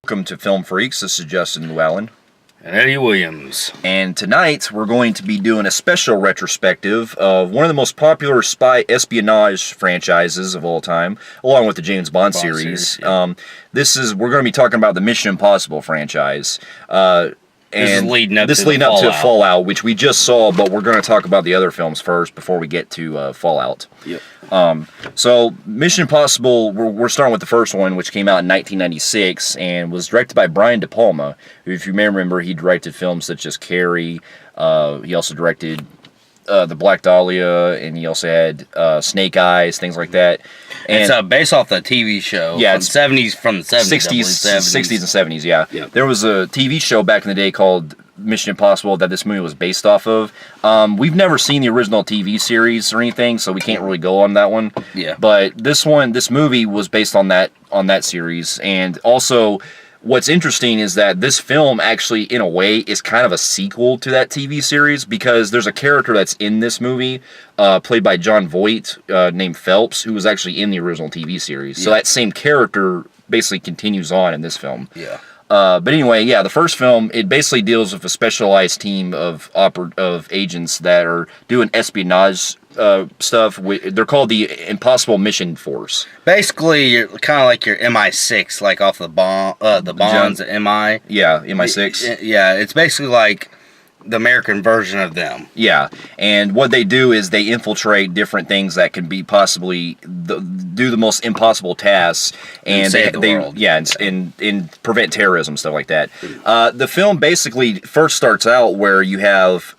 Welcome to Film Phreeks. This is Justin Llewellyn. And Eddie Williams. And tonight we're going to be doing a special retrospective of one of the most popular spy espionage franchises of all time, along with the James Bond series. Yeah. We're going to be talking about the Mission Impossible franchise. This is leading up to Fallout, which we just saw, but we're going to talk about the other films first before we get to Fallout. Yep. So Mission Impossible, we're starting with the first one, which came out in 1996 and was directed by Brian De Palma, who, if you may remember, he directed films such as Carrie. He also directed The Black Dahlia, and he also had Snake Eyes, things like that. And it's based off the TV show. Yeah, from the 60s, 60s and 70s. Yeah. Yep. There was a TV show back in the day called Mission Impossible that this movie was based off of. We've never seen the original TV series or anything, so we can't really go on that one. Yeah. But this movie was based on that series, and also what's interesting is that this film actually, in a way, is kind of a sequel to that TV series because there's a character that's in this movie, played by Jon Voight, named Phelps, who was actually in the original TV series. Yeah. So that same character basically continues on in this film. Yeah. But anyway, yeah, the first film, it basically deals with a specialized team of agents that are doing espionage stuff. They're called the Impossible Mission Force. Basically, you're kind of like your MI6, like off the Bonds at MI. Yeah, MI6. Yeah, it's basically like the American version of them. Yeah, and what they do is they infiltrate different things that can be possibly do the most impossible tasks, and save the world. and prevent terrorism, stuff like that. The film basically first starts out where you have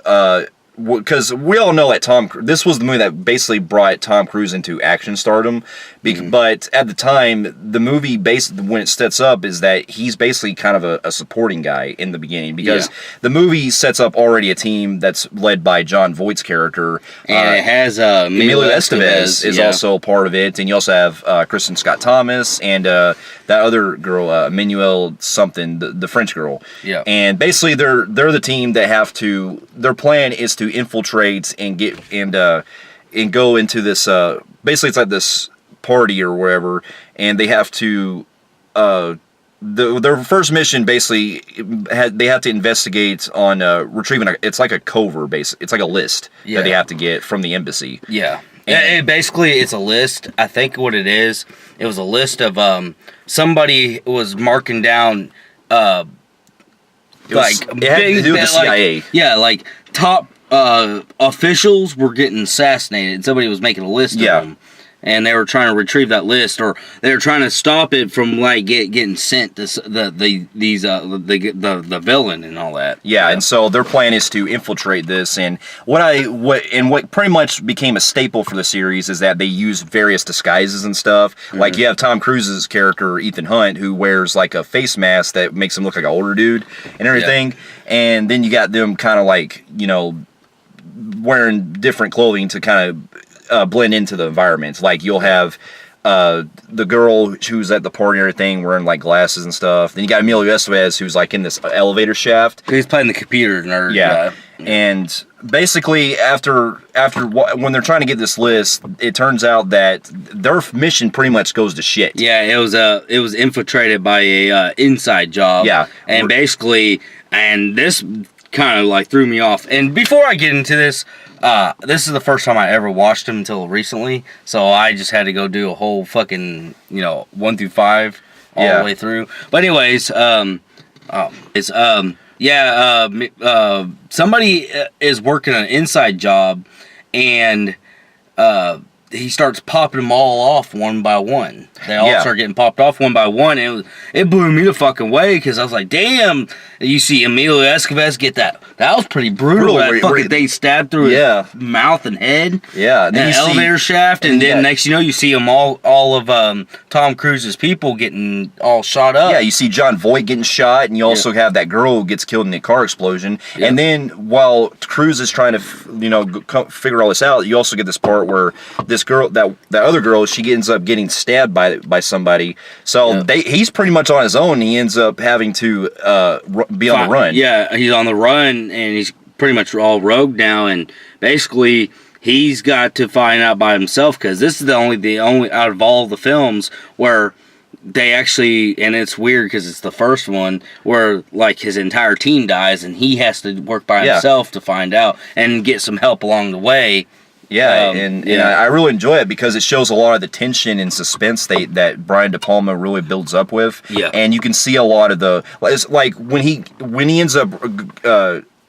because we all know that this was the movie that basically brought Tom Cruise into action stardom. But at the time, the movie, when it sets up, is that he's basically kind of a supporting guy in the beginning because the movie sets up already a team that's led by Jon Voight's character. And it has Emilio Estevez is also part of it. And you also have Kristen Scott Thomas and that other girl, Emmanuel something, the French girl. Yeah. And basically, they're the team that have to. Their plan is to infiltrate and get and go into this. Basically, it's like this party or wherever, and they have to. Their first mission basically they have to investigate on retrieving. It's like a cover base. It's like a list that they have to get from the embassy. Yeah. Basically, it's a list. I think what it is, it was a list of somebody was marking down it had to do with the CIA. Like top officials were getting assassinated. Somebody was making a list of them, and they were trying to retrieve that list, or they were trying to stop it from like getting sent to the villain and all that. Yeah, and so their plan is to infiltrate this, and what pretty much became a staple for the series is that they use various disguises and stuff. Mm-hmm. Like you have Tom Cruise's character Ethan Hunt, who wears like a face mask that makes him look like an older dude and everything, and then you got them kind of like wearing different clothing to kind of blend into the environment. Like you'll have the girl who's at the party and everything wearing like glasses and stuff. Then you got Emilio Estevez who's like in this elevator shaft. He's playing the computer nerd. Yeah. Guy. And basically after when they're trying to get this list, it turns out that their mission pretty much goes to shit. Yeah, it was infiltrated by a inside job. Yeah. And basically, and this kind of like threw me off. And before I get into this, this is the first time I ever watched them until recently, so I just had to go do a whole fucking 1 through 5 all the way through. But anyways, somebody is working an inside job, and he starts popping them all off one by one. They all start getting popped off one by one, and it blew me the fucking way because I was like, damn. You see Emilio Estevez get that. That was pretty brutal. That fucking thing stabbed through his mouth and head. Yeah. And then the elevator shaft, and then next you see them all of Tom Cruise's people getting all shot up. Yeah, you see Jon Voight getting shot, and you also have that girl who gets killed in the car explosion. Yep. And then while Cruise is trying to figure all this out, you also get this part where this girl, that other girl, she ends up getting stabbed by somebody. So he's pretty much on his own. He ends up having to be on the run. Yeah, he's on the run, and he's pretty much all rogue now, and basically he's got to find out by himself, because this is the only out of all the films where they actually, and it's weird because it's the first one where like his entire team dies and he has to work by himself to find out and get some help along the way. Yeah, and I really enjoy it because it shows a lot of the tension and suspense that Brian De Palma really builds up with. Yeah, and you can see a lot of it's like when he ends up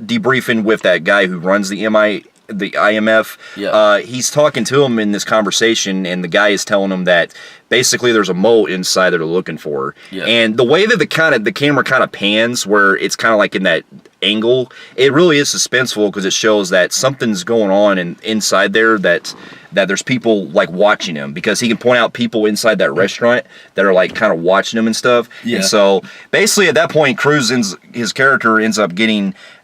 debriefing with that guy who runs the IMF. Yeah. He's talking to him in this conversation, and the guy is telling him that basically there's a mole inside that they're looking for. Yeah. And the way that the camera kind of pans, where it's kind of like in that angle, it really is suspenseful because it shows that something's going on inside there, that there's people like watching him, because he can point out people inside that restaurant that are like kind of watching him and stuff. Yeah. And so basically at that point, his character ends up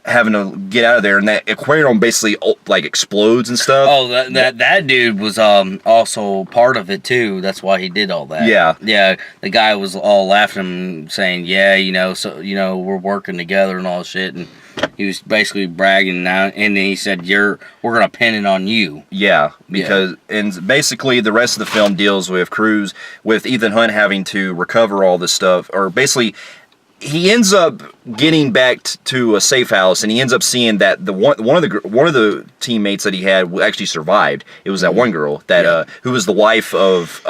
having to get out of there, and that aquarium basically like explodes and stuff. Oh, that dude was also part of it too. That's why he did all that. Yeah, yeah. The guy was all laughing, saying, "Yeah, we're working together and all shit," and he was basically bragging now. And then he said, "We're gonna pin it on you." Yeah, because and basically the rest of the film deals with Ethan Hunt having to recover all this stuff, or basically. He ends up getting back to a safe house, and he ends up seeing that one of the teammates that he had actually survived. It was that one girl that who was the wife of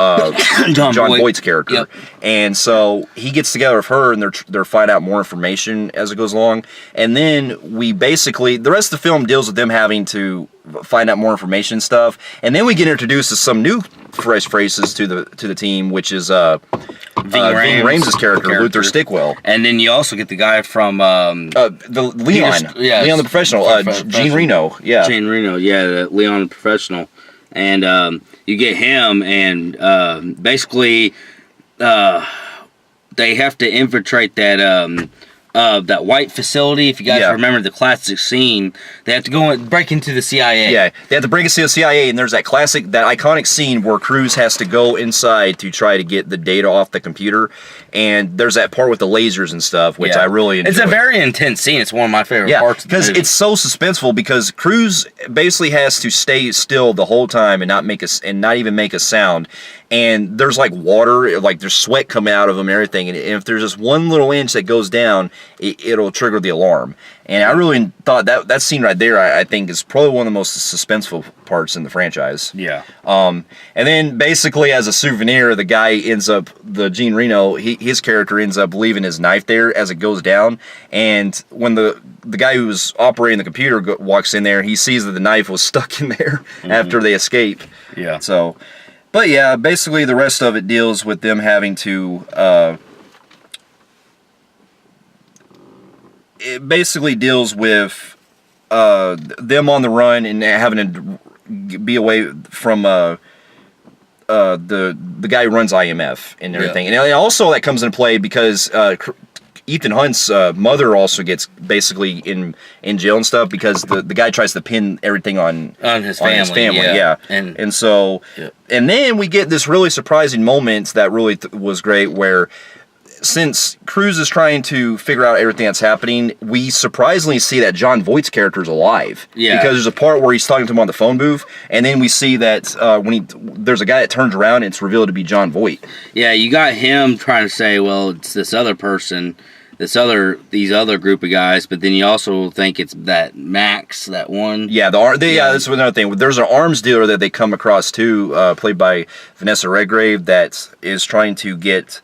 John Voight's character, yep. And so he gets together with her, and they're finding out more information as it goes along. And then the rest of the film deals with them having to find out more information and stuff, and then we get introduced to some new fresh faces to the team, which is Ving Rhames' character, Luther Stickwell. And then you also get the guy from Leon the Professional, Gene Reno. Yeah. Gene Reno, Leon the Professional. And you get him, and basically they have to infiltrate that white facility. If you guys remember the classic scene, they have to go and break into the CIA. Yeah, they have to break into the CIA, and there's that iconic scene where Cruise has to go inside to try to get the data off the computer, and there's that part with the lasers and stuff, which I really enjoy. It's a very intense scene. It's one of my favorite parts. Because it's so suspenseful, because Cruise basically has to stay still the whole time and not even make a sound. And there's like water, like there's sweat coming out of him and everything. And if there's just one little inch that goes down, it'll trigger the alarm. And I really thought that scene right there, I think, is probably one of the most suspenseful parts in the franchise. Yeah. And then basically as a souvenir, the guy Gene Reno, his character ends up leaving his knife there as it goes down. And when the guy who was operating the computer walks in there, he sees that the knife was stuck in there after they escape. Yeah. So... But yeah, basically the rest of it deals with them having to, it basically deals with them on the run and having to be away from the guy who runs IMF and everything. Yeah. And also that comes into play because Ethan Hunt's mother also gets basically in jail and stuff, because the guy tries to pin everything on his family. Yeah. And so, and then we get this really surprising moment that really was great, where since Cruise is trying to figure out everything that's happening, we surprisingly see that John Voight's character is alive. Yeah. Because there's a part where he's talking to him on the phone booth, and then we see that there's a guy that turns around and it's revealed to be John Voight. Yeah, you got him trying to say, well, it's this other person, these other group of guys, but then you also think it's that Max, that one. Yeah, that's another thing. There's an arms dealer that they come across too, played by Vanessa Redgrave, that is trying to get.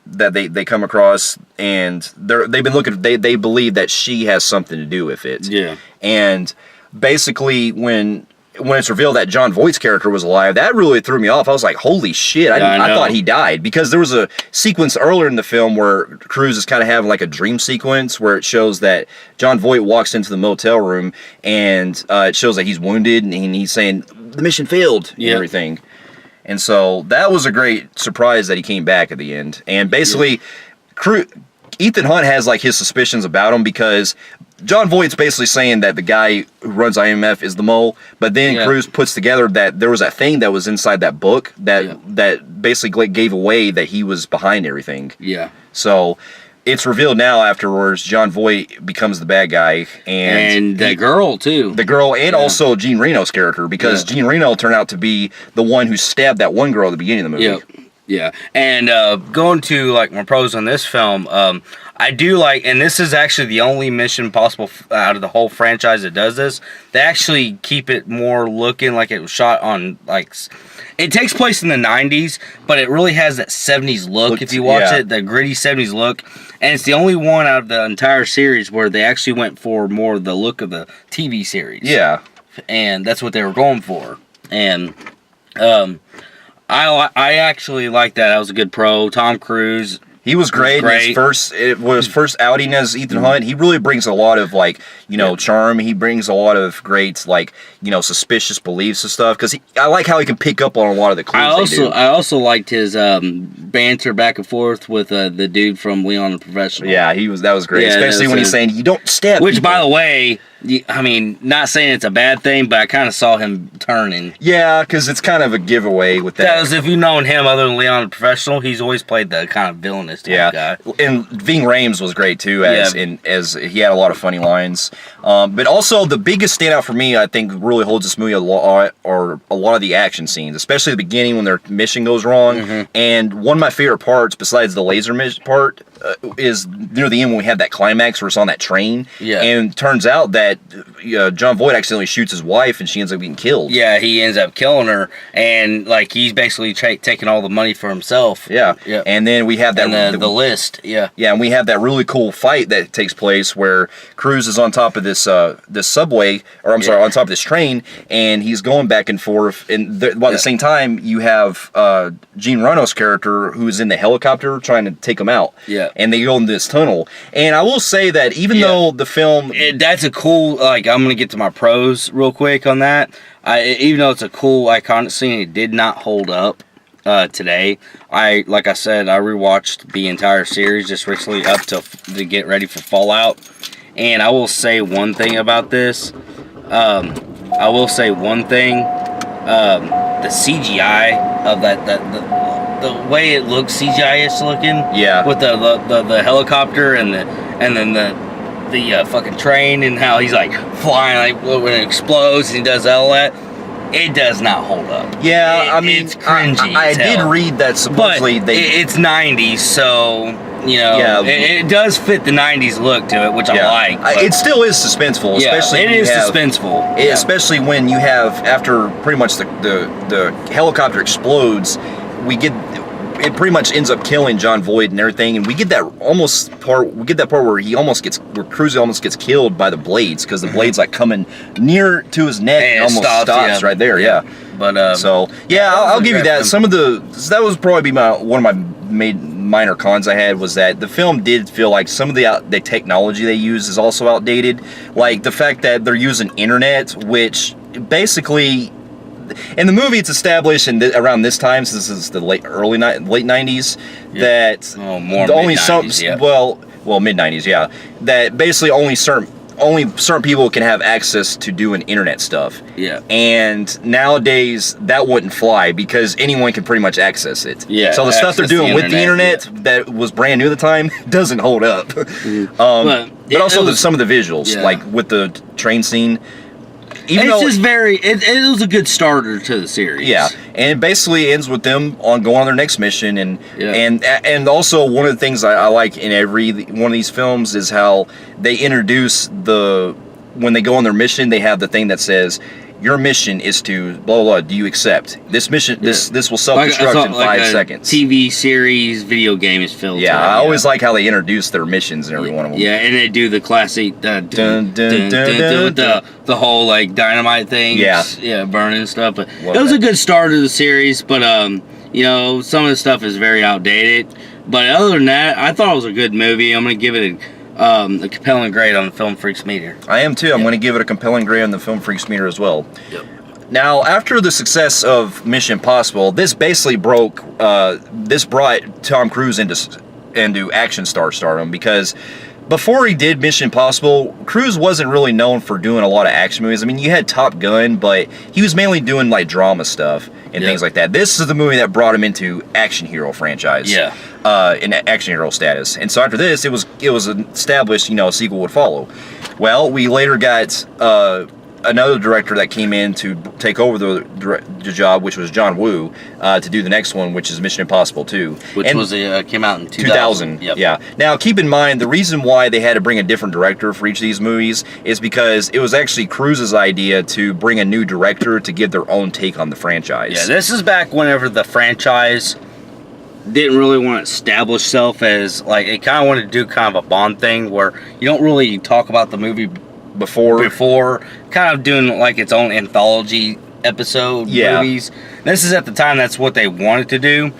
That they come across, and they've been looking. They believe that she has something to do with it. Yeah. And basically, when it's revealed that John Voight's character was alive, that really threw me off. I was like, holy shit, I thought he died. Because there was a sequence earlier in the film where Cruise is kind of having like a dream sequence where it shows that John Voight walks into the motel room, and it shows that he's wounded, and he's saying, the mission failed, and everything. And so that was a great surprise that he came back at the end. And basically, Ethan Hunt has like his suspicions about him, because John Voight's basically saying that the guy who runs IMF is the mole, but then Cruise puts together that there was that thing that was inside that book that basically gave away that he was behind everything. Yeah. So it's revealed now afterwards, John Voight becomes the bad guy. And the girl, too. The girl, and also Gene Reno's character, because Gene Reno turned out to be the one who stabbed that one girl at the beginning of the movie. Yep. Yeah, and going to like my pros on this film, I do like, and this is actually the only Mission Impossible out of the whole franchise that does this. They actually keep it more looking like it was shot on like. It takes place in the 90s, but it really has that 70s look if you watch it, the gritty 70s look. And it's the only one out of the entire series where they actually went for more of the look of the TV series. Yeah. And that's what they were going for. And I actually like that. That was a good pro. Tom Cruise. He was great. It was his first outing as Ethan Hunt. He really brings a lot of like, charm. He brings a lot of great like, suspicious beliefs and stuff. Because I like how he can pick up on a lot of the clues. I also liked his banter back and forth with the dude from Leon the Professional. Yeah, that was great. Yeah, especially when he's saying you don't stab. Which, people. by the way, I mean, not saying it's a bad thing, but I kind of saw him turning. Yeah, because it's kind of a giveaway with that. Because if you've known him other than Leon the Professional, he's always played the kind of villainous type guy. And Ving Rhames was great too, as he had a lot of funny lines. But also the biggest standout for me, I think, really holds this movie a lot, are a lot of the action scenes, especially the beginning when their mission goes wrong. Mm-hmm. And one of my favorite parts, besides the laser mission part, is near the end when we have that climax where it's on that train. Yeah. And it turns out that John Voight accidentally shoots his wife and she ends up getting killed. Yeah, he ends up killing her, and like he's basically taking all the money for himself. Yeah. Yep. And then we have that and the list. Yeah. Yeah, and we have that really cool fight that takes place where Cruise is on top of this this subway, or I'm sorry, on top of this train, and he's going back and forth. And while at the same time, you have Jean Reno's character who's in the helicopter trying to take him out. Yeah. And they go in this tunnel. And I will say that even though the film... that's a cool... Like, I'm going to get to my pros real quick on that. Even though it's a cool, iconic scene, it did not hold up today. Like I said, I rewatched the entire series just recently up to get ready for Fallout. And I will say one thing about this. The CGI of the way it looks CGI-ish looking. Yeah. With the helicopter and then the fucking train, and how he's like flying, like when it explodes and he does all that. It does not hold up. Yeah, it's cringy. I did read that supposedly it's 90s, so it does fit the 90s look to it, which I like. It still is suspenseful, especially suspenseful. Especially when you have, after pretty much the helicopter explodes, it pretty much ends up killing John Voight and everything, and we get that part where Cruise almost gets killed by the blades, because the blades like coming near to his neck and almost stops right there. Yeah. But I'll give you that. That was probably one of my minor cons I had, was that the film did feel like some of the technology they use is also outdated. Like the fact that they're using internet, which basically, in the movie, it's established around this time, since this is the late 90s, that mid 90s, yeah, that basically only certain people can have access to doing internet stuff. Yeah. And nowadays that wouldn't fly, because anyone can pretty much access it. Yeah. So the stuff they're doing with the internet that was brand new at the time doesn't hold up. But also some of the visuals, like with the train scene. It was a good starter to the series. Yeah, and it basically ends with them going on their next mission, and also one of the things I like in every one of these films is how they introduce when they go on their mission, they have the thing that says, your mission is to blah blah blah. Do you accept this mission? This will self-destruct in 5 seconds. TV series, video game is filled. Yeah, I always like how they introduce their missions in every one of them. Yeah, and they do the classic the whole like dynamite thing. Yeah, burning stuff. But it was a good start of the series. But some of the stuff is very outdated. But other than that, I thought it was a good movie. I'm gonna give it a compelling grade on the Film Phreeks meter. I am too. I'm going to give it a compelling grade on the Film Phreeks meter as well. Yep. Now, after the success of Mission Impossible, this basically brought Tom Cruise into action stardom, because before he did Mission Impossible, Cruise wasn't really known for doing a lot of action movies. I mean, you had Top Gun, but he was mainly doing like drama stuff and things like that. This is the movie that brought him into action hero franchise. Yeah. In action hero status. And so after this, it was established, a sequel would follow. Well, we later got another director that came in to take over the job, which was John Woo, to do the next one, which is Mission Impossible 2. Which came out in 2000. Yep. Yeah. Now, keep in mind, the reason why they had to bring a different director for each of these movies is because it was actually Cruise's idea to bring a new director to give their own take on the franchise. Yeah, this is back whenever the franchise didn't really want to establish itself as, like, it kind of wanted to do kind of a Bond thing where you don't really talk about the movie before kind of doing like its own anthology episode movies. This is at the time that's what they wanted to do,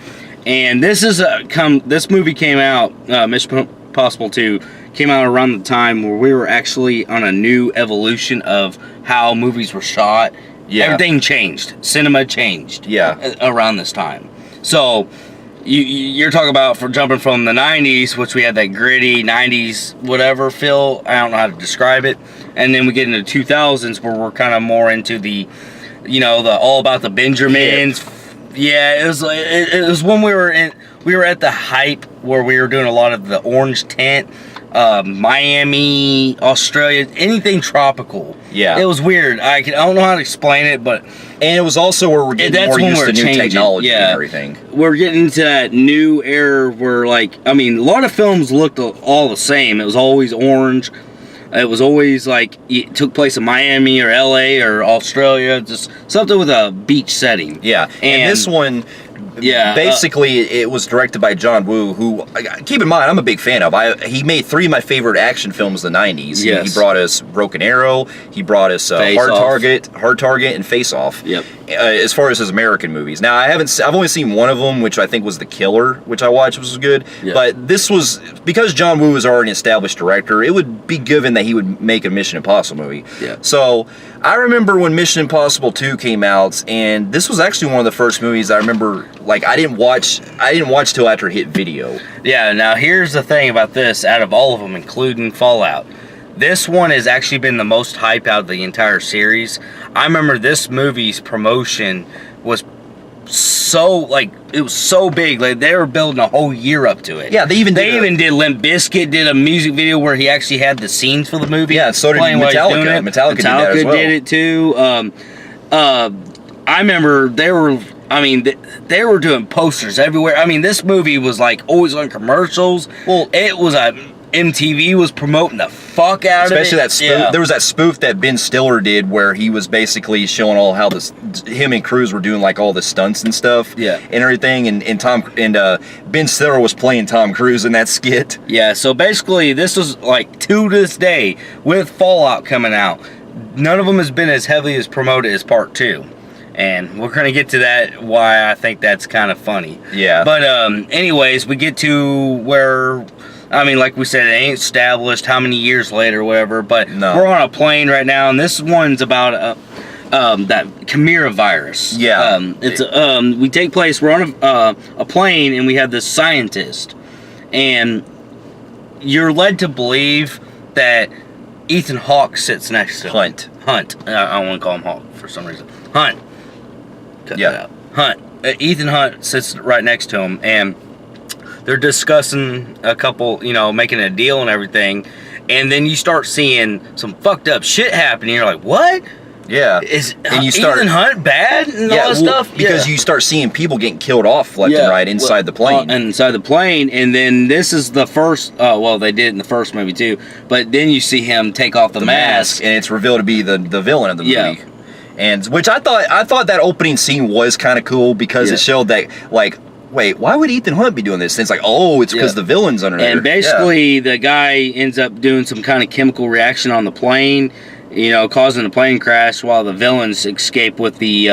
and this movie came out, Mission Impossible 2 came out around the time where we were actually on a new evolution of how movies were shot. Everything changed, cinema changed around this time. So you're talking about jumping from the 90s, which we had that gritty 90s whatever feel, I don't know how to describe it, and then we get into 2000s where we're kind of more into the, the all about the Benjamins. It was when we were at the hype where we were doing a lot of the orange tint, Miami, Australia, anything tropical. It was weird. I don't know how to explain it, but and it was also where we're getting more used to new technology and everything. We're getting into that new era where, a lot of films looked all the same. It was always orange. It was always like it took place in Miami or LA or Australia, just something with a beach setting. And this one, basically, it was directed by John Woo, who, keep in mind, I'm a big fan of. He made 3 of my favorite action films in the 90s. He brought us Broken Arrow, he brought us Hard Target, and Face Off. As far as his American movies. Now, I've only seen one of them, which I think was The Killer, which I watched, which was good. But this was, because John Woo was already an established director, it would be given that he would make a Mission Impossible movie. So, I remember when Mission Impossible 2 came out, and this was actually one of the first movies I remember, I didn't watch till after it hit video. Now here's the thing about this, out of all of them, including Fallout, this one has actually been the most hype out of the entire series. I remember this movie's promotion was so, it was so big. They were building a whole year up to it. They even did Limp Bizkit did a music video where he actually had the scenes for the movie. So did Metallica. Metallica did that as well. Did it too. I remember they were doing posters everywhere. This movie was always on commercials. Well, it was MTV was promoting the fuck out of it. Especially that spoof. There was that spoof that Ben Stiller did where he was basically showing all how him and Cruise were doing all the stunts and stuff. And everything. And Ben Stiller was playing Tom Cruise in that skit. So basically this was to this day with Fallout coming out, none of them has been as heavily as promoted as Part 2. And we're going to get to that, why I think that's kind of funny. But anyways, we get to where, like we said, it ain't established how many years later or whatever, but we're on a plane right now, and this one's about that Chimera virus. We take place, we're on a plane, and we have this scientist, and you're led to believe that Ethan Hawke sits next to him. Hunt. I want to call him Hawke for some reason. Hunt. Cut that out. Hunt. Ethan Hunt sits right next to him, and they're discussing a couple, making a deal and everything, and then you start seeing some fucked up shit happening. You're like, what? Is Ethan Hunt bad and all that stuff? Because you start seeing people getting killed off left and right inside the plane. Inside the plane, and then this is the first, they did it in the first movie too, but then you see him take off the mask, and it's revealed to be the villain of the movie. And which I thought that opening scene was kind of cool because it showed that, wait, why would Ethan Hunt be doing this? And it's it's because the villain's under there. And basically, the guy ends up doing some kind of chemical reaction on the plane, causing the plane crash, while the villains escape with the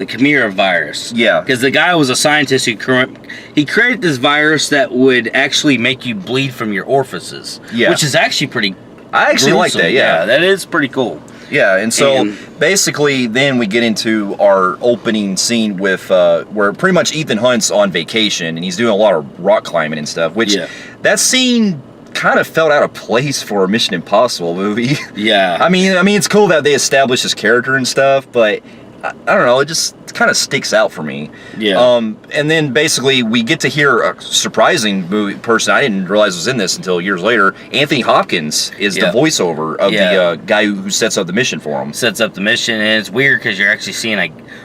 Chimera virus. Because the guy was a scientist who created this virus that would actually make you bleed from your orifices. Which is actually pretty. I actually like that. That is pretty cool. And so basically then we get into our opening scene with where pretty much Ethan Hunt's on vacation and he's doing a lot of rock climbing and stuff, which that scene kind of felt out of place for a Mission Impossible movie. I mean it's cool that they established his character and stuff, but I don't know, it just kind of sticks out for me. Yeah. And then basically we get to hear a surprising person I didn't realize was in this until years later. Anthony Hopkins is the voiceover of the guy who sets up the mission for him. Sets up the mission, and it's weird because you're actually seeing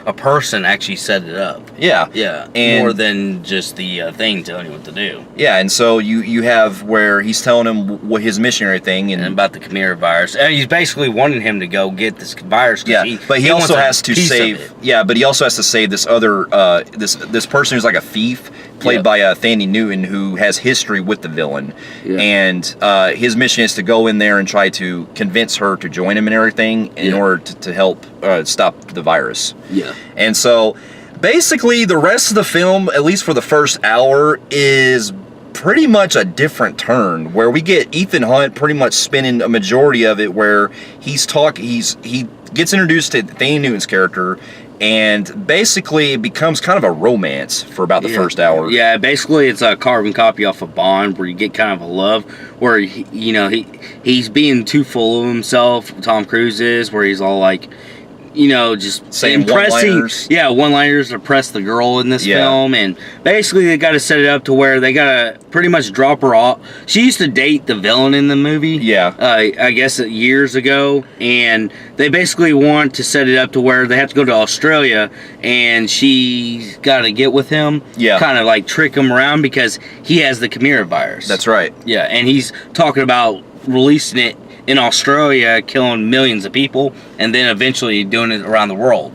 a person actually set it up. Yeah. Yeah. And more than just the thing telling you what to do. Yeah, and so you have where he's telling him what his missionary thing and about the Chimera virus. And he's basically wanting him to go get this virus. Yeah, but he also has to save. Yeah, but he also has to save this other this person who's like a thief, played by Thandie Newton, who has history with the villain, and his mission is to go in there and try to convince her to join him and everything in order to help stop the virus. Yeah, and so basically the rest of the film, at least for the first hour, is pretty much a different turn, where we get Ethan Hunt pretty much spending a majority of it where he gets introduced to Thandie Newton's character, and basically it becomes kind of a romance for about the first hour. Yeah, basically it's a carbon copy off of Bond, where you get kind of a love, where he's being too full of himself. Tom Cruise is, where he's all like, just saying impressing, one-liners. Yeah, one-liners to impress the girl in this film, and basically they got to set it up to where they got to pretty much drop her off. She used to date the villain in the movie, I guess years ago, and they basically want to set it up to where they have to go to Australia, and she's got to get with him, kind of like trick him around because he has the Chimera virus. That's right. Yeah, and he's talking about releasing it in Australia, killing millions of people, and then eventually doing it around the world.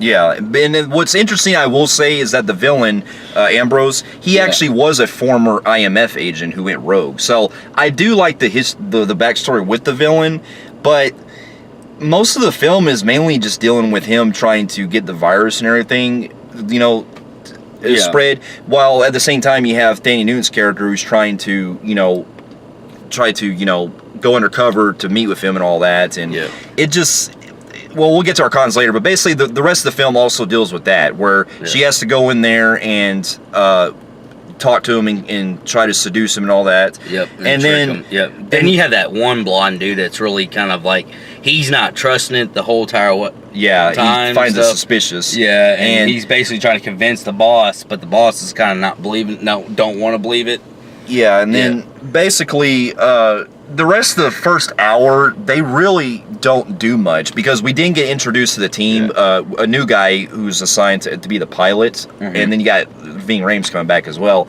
Yeah, and what's interesting, I will say, is that the villain, Ambrose, he actually was a former IMF agent who went rogue. So I do like the backstory with the villain, but most of the film is mainly just dealing with him trying to get the virus and everything, spread, while at the same time you have Thandie Newton's character who's trying to, go undercover to meet with him and all that, and it just, well, we'll get to our cons later, but basically the rest of the film also deals with that, where she has to go in there and talk to him and try to seduce him and all that. And then then you have that one blonde dude that's really kind of like, he's not trusting it the whole entire time. He finds it suspicious. Yeah, and he's basically trying to convince the boss, but the boss is kind of not believing, don't want to believe it. Yeah, and then basically the rest of the first hour, they really don't do much because we didn't get introduced to the team. A new guy who's assigned to be the pilot, and then you got Ving Rhames coming back as well.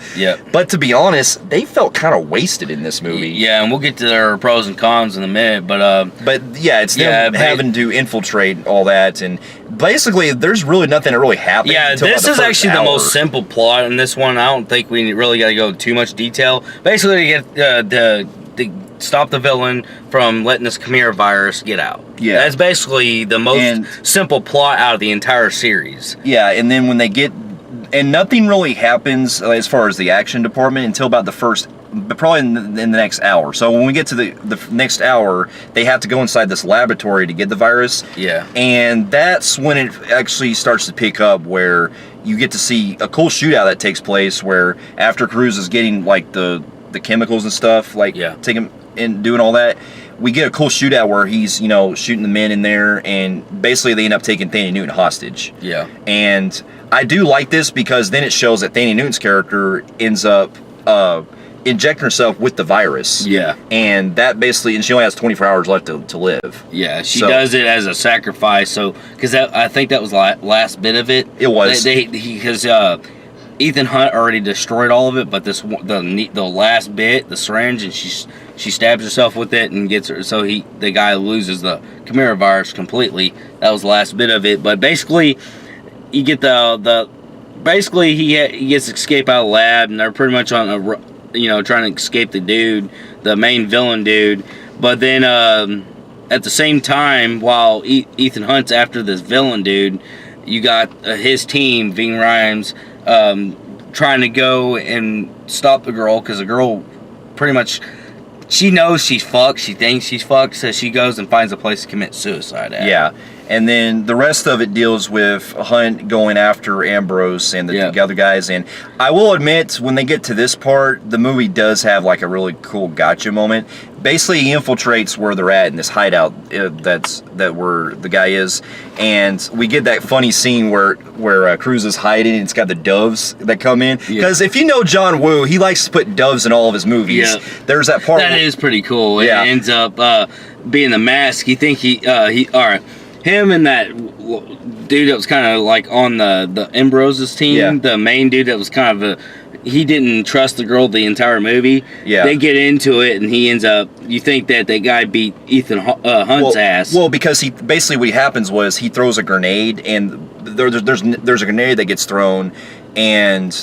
But to be honest, they felt kind of wasted in this movie. Yeah, and we'll get to their pros and cons in a minute, but yeah, it's them having to infiltrate all that, and basically there's really nothing that really happened. Yeah, this is actually the most simple plot in this one. I don't think we really got to go too much detail. Basically, you get to stop the villain from letting this Chimera virus get out. Yeah, that's basically the most simple plot out of the entire series. Yeah, and then when they get, and nothing really happens as far as the action department until about the first, probably in the next hour. So when we get to the next hour, they have to go inside this laboratory to get the virus. Yeah, and that's when it actually starts to pick up, where you get to see a cool shootout that takes place, where after Cruise is getting like the chemicals and stuff, like taking and doing all that, we get a cool shootout where he's shooting the men in there, and basically they end up taking Thandie Newton hostage. Yeah, and I do like this because then it shows that Thandie Newton's character ends up injecting herself with the virus. Yeah, and that basically, and she only has 24 hours left to live. Yeah, she does it as a sacrifice. So because I think that was the last bit of it. It was because Ethan Hunt already destroyed all of it, but the last bit, the syringe, and she stabs herself with it and gets her. So the guy loses the Chimera virus completely. That was the last bit of it. But basically, you get basically he gets to escape out of the lab, and they're pretty much on trying to escape the main villain dude. But then at the same time, while Ethan Hunt's after this villain dude, you got his team, Ving Rhames, trying to go and stop the girl, because the girl pretty much, she knows she's fucked, she thinks she's fucked, so she goes and finds a place to commit suicide at. Yeah, And then the rest of it deals with Hunt going after Ambrose and the other guys. And I will admit, when they get to this part, the movie does have like a really cool gotcha moment. Basically, he infiltrates where they're at in this hideout that where the guy is, and we get that funny scene where Cruz is hiding, and it's got the doves that come in. Because if you know John Woo, he likes to put doves in all of his movies. Yeah. There's that part that is pretty cool. Yeah. It ends up being the mask. You think he all right. Him and that dude that was kind of like on the Ambrose's team, the main dude that was kind of he didn't trust the girl the entire movie. Yeah. They get into it, and he ends up, you think that guy beat Ethan Hunt's ass. Well, because he basically what happens was he throws a grenade, and there's a grenade that gets thrown, and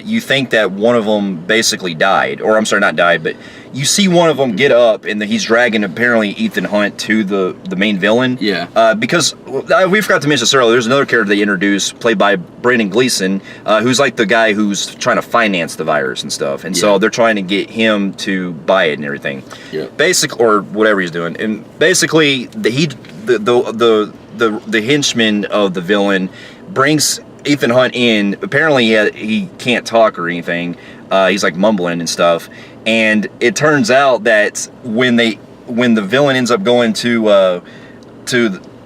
you think that one of them basically died, or I'm sorry, not died, but you see one of them get up, and he's dragging apparently Ethan Hunt to the main villain. Yeah. Because we forgot to mention this earlier. There's another character they introduced, played by Brandon Gleeson, who's like the guy who's trying to finance the virus and stuff. And so they're trying to get him to buy it and everything. Yeah. Basically, or whatever he's doing. And basically, the henchman of the villain brings Ethan Hunt in. Apparently, he can't talk or anything. He's like mumbling and stuff. And it turns out that when the villain ends up going to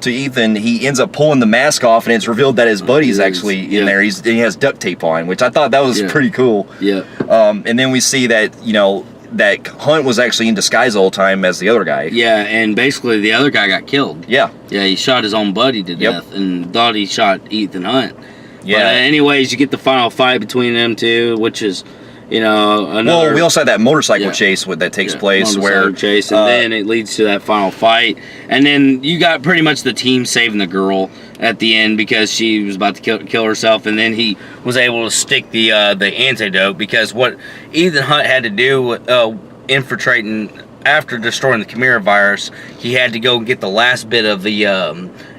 Ethan, he ends up pulling the mask off, and it's revealed that his buddy's actually in there. He has duct tape on, which I thought that was pretty cool. Yeah. And then we see that that Hunt was actually in disguise the whole time as the other guy. Yeah, and basically the other guy got killed. Yeah. Yeah, he shot his own buddy to death and thought he shot Ethan Hunt. Yeah. But anyways, you get the final fight between them two, which is, another. Well, we also had that motorcycle chase that takes place where chase, and then it leads to that final fight, and then you got pretty much the team saving the girl at the end because she was about to kill herself, and then he was able to stick the antidote, because what Ethan Hunt had to do infiltrating after destroying the Chimera virus, he had to go and get the last bit of the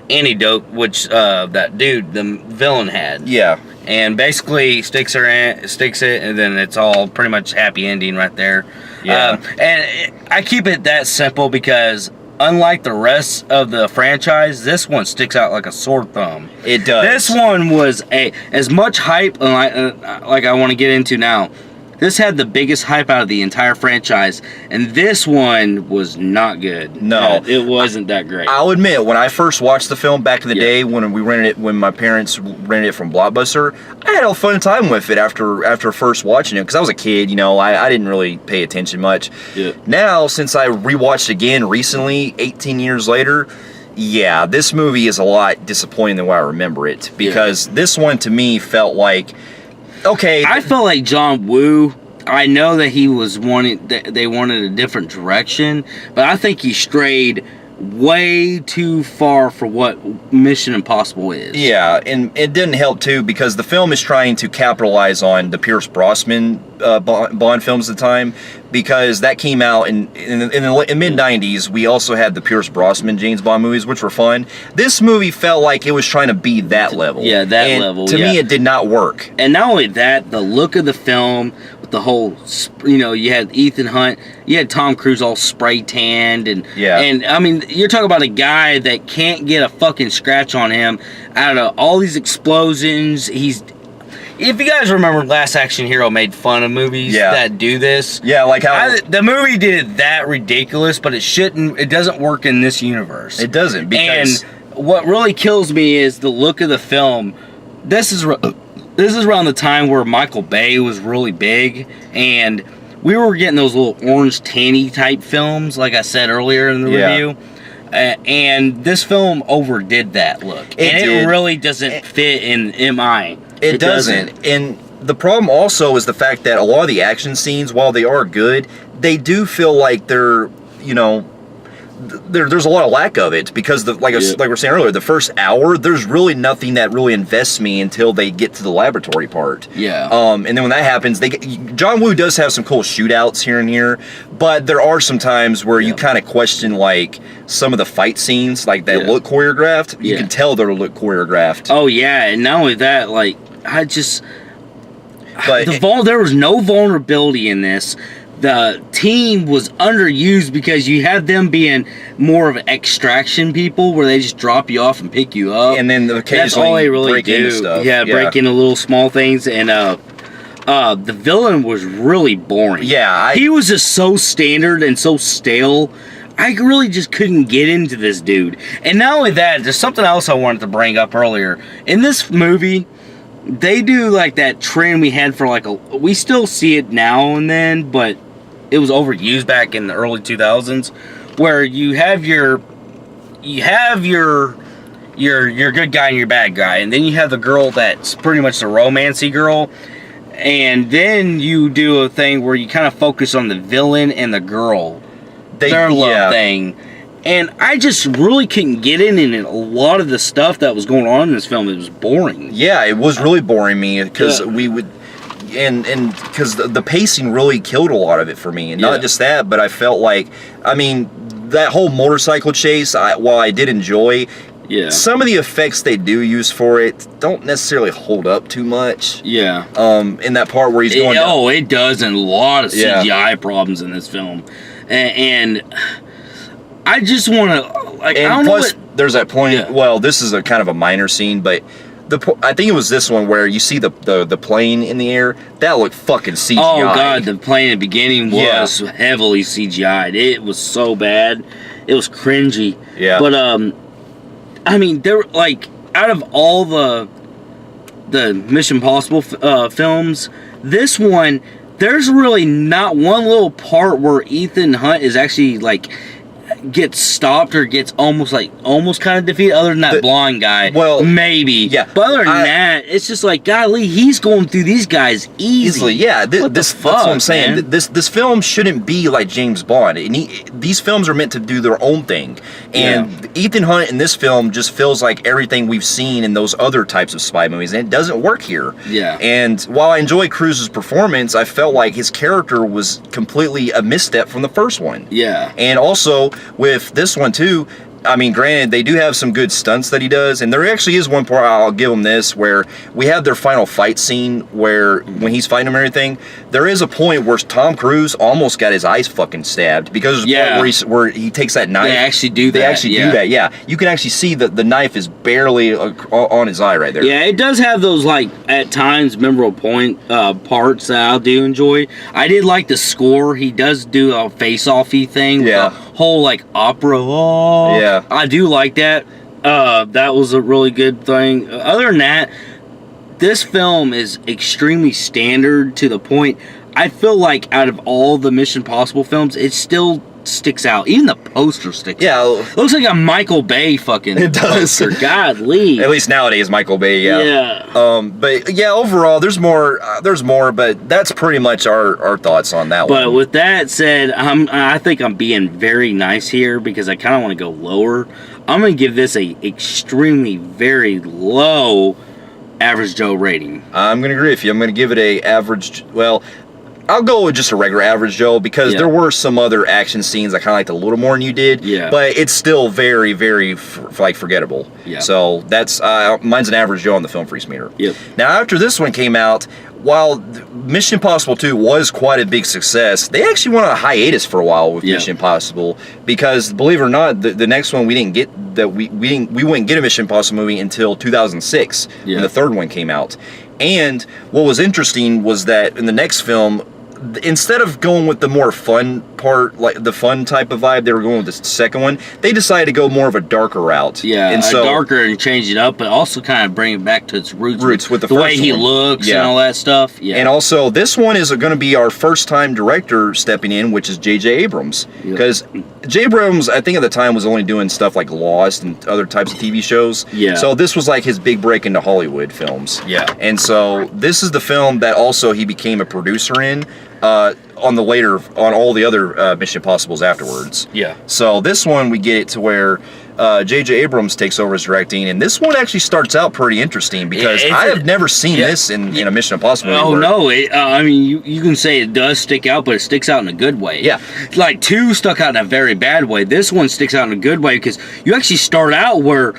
antidote, which that dude, the villain, had. Yeah. And basically sticks it, and then it's all pretty much happy ending right there. Yeah. And I keep it that simple because unlike the rest of the franchise, this one sticks out like a sore thumb. It does. This one was as much hype like I want to get into now. This had the biggest hype out of the entire franchise, and this one was not good. No. It wasn't that great. I'll admit, when I first watched the film back in the day, when my parents rented it from Blockbuster, I had a fun time with it after first watching it, because I was a kid, I didn't really pay attention much. Yeah. Now, since I rewatched again recently, 18 years later, this movie is a lot disappointing than what I remember it, because this one to me felt like, okay. I felt like John Woo, I know that they wanted a different direction, but I think he strayed way too far for what Mission Impossible is. Yeah, and it didn't help too, because the film is trying to capitalize on the Pierce Brosnan Bond films at the time, because that came out in the mid-90s. We also had the Pierce Brosnan James Bond movies, which were fun. This movie felt like it was trying to be that level. Yeah, that level. To me, it did not work. And not only that, the look of the film, with the whole, you had Ethan Hunt, you had Tom Cruise all spray tanned, and I mean, you're talking about a guy that can't get a fucking scratch on him out of all these explosions. If you guys remember, Last Action Hero made fun of movies that do this. Yeah, like how the movie did that ridiculous, but it doesn't work in this universe. It doesn't, because what really kills me is the look of the film. This is around the time where Michael Bay was really big, and we were getting those little orange tanny type films, like I said earlier in the review. And this film overdid that look. It really doesn't fit in MI. It doesn't. And the problem also is the fact that a lot of the action scenes, while they are good, they do feel like they're, there's a lot of lack of it, because like we were saying earlier, the first hour, there's really nothing that really invests me until they get to the laboratory part. Yeah. And then when that happens, John Woo does have some cool shootouts here and here, but there are some times where you kind of question like some of the fight scenes, like that look choreographed. You can tell they're look choreographed. Oh yeah, and not only that, like there was no vulnerability in this. the team was underused because you had them being more of extraction people where they just drop you off and pick you up. And then occasionally that's all they really break do. into stuff. Yeah, break into little small things. And the villain was really boring. Yeah. He was just so standard and so stale. I really just couldn't get into this dude. And not only that, there's something else I wanted to bring up earlier. In this movie, they do like that trend we had for we still see it now and then, but it was overused back in the early 2000s, where you have your good guy and your bad guy, and then you have the girl that's pretty much the romancy girl, and then you do a thing where you kind of focus on the villain and the girl. Their love thing. And I just really couldn't get in, and a lot of the stuff that was going on in this film, it was boring. Yeah, it was really boring me because we would, and because the pacing really killed a lot of it for me, and not just that, but I felt like, I mean, that whole motorcycle chase, while I did enjoy, some of the effects they do use for it don't necessarily hold up too much. Yeah. In that part where he's going. It does, and a lot of CGI problems in this film. And I just want to, I don't plus, there's that point, well, this is a kind of a minor scene, but I think it was this one where you see the plane in the air. That looked fucking CGI. Oh, God, the plane at the beginning was heavily CGI'd. It was so bad. It was cringy. Yeah. But, I mean, there out of all the Mission Impossible films, this one, there's really not one little part where Ethan Hunt is actually gets stopped or gets almost kind of defeated, other than that blonde guy. Well, maybe. Yeah. But other than that, it's just golly, he's going through these guys easily. Yeah. That's what I'm saying. Man? This film shouldn't be like James Bond. These films are meant to do their own thing. And Ethan Hunt in this film just feels like everything we've seen in those other types of spy movies, and it doesn't work here. Yeah. And while I enjoy Cruise's performance, I felt like his character was completely a misstep from the first one. Yeah. And also, with this one too, I mean, granted, they do have some good stunts that he does, and there actually is one part, I'll give him this, where we have their final fight scene where, when he's fighting him and everything, there is a point where Tom Cruise almost got his eyes fucking stabbed, because there's a point where he takes that knife. They actually do that. Yeah. You can actually see that the knife is barely on his eye right there. Yeah, it does have those, at times, memorable parts that I do enjoy. I did like the score. He does do a face-off-y thing with the whole, opera. Yeah. I do like that. That was a really good thing. Other than that, this film is extremely standard to the point. I feel like out of all the Mission Impossible films, it still sticks out. Even the poster sticks out. It looks like a Michael Bay fucking poster. Godly. At least nowadays, Michael Bay, yeah. But yeah, overall, there's more, but that's pretty much our thoughts on that one. But with that said, I think I'm being very nice here because I kind of want to go lower. I'm going to give this a extremely, very low average Joe rating. I'm going to agree with you. I'm going to give it a average, I'll go with just a regular average Joe because there were some other action scenes I kind of liked a little more than you did. Yeah. But it's still very, very forgettable. Yeah. So that's mine's an average Joe on the Film Phreeks meter. Yep. Now after this one came out, while Mission Impossible 2 was quite a big success, they actually went on a hiatus for a while with Mission Impossible because, believe it or not, the next one we didn't get we wouldn't get a Mission Impossible movie until 2006 when the third one came out. And what was interesting was that in the next film, instead of going with the more fun part, like the fun type of vibe, they were going with the second one. They decided to go more of a darker route. Yeah, and darker and change it up, but also kind of bring it back to its roots with the way he looks and all that stuff. Yeah, and also this one is going to be our first time director stepping in, which is J.J. Abrams, because J. Abrams, I think at the time, was only doing stuff like Lost and other types of TV shows. Yeah. So this was like his big break into Hollywood films. Yeah. And so this is the film that also he became a producer in. On all the other Mission Impossibles afterwards. Yeah. So this one we get it to where J.J. Abrams takes over as directing, and this one actually starts out pretty interesting because I have never seen this in a Mission Impossible movie. Oh no! I mean, you can say it does stick out, but it sticks out in a good way. Yeah. Like 2 stuck out in a very bad way. This one sticks out in a good way because you actually start out where,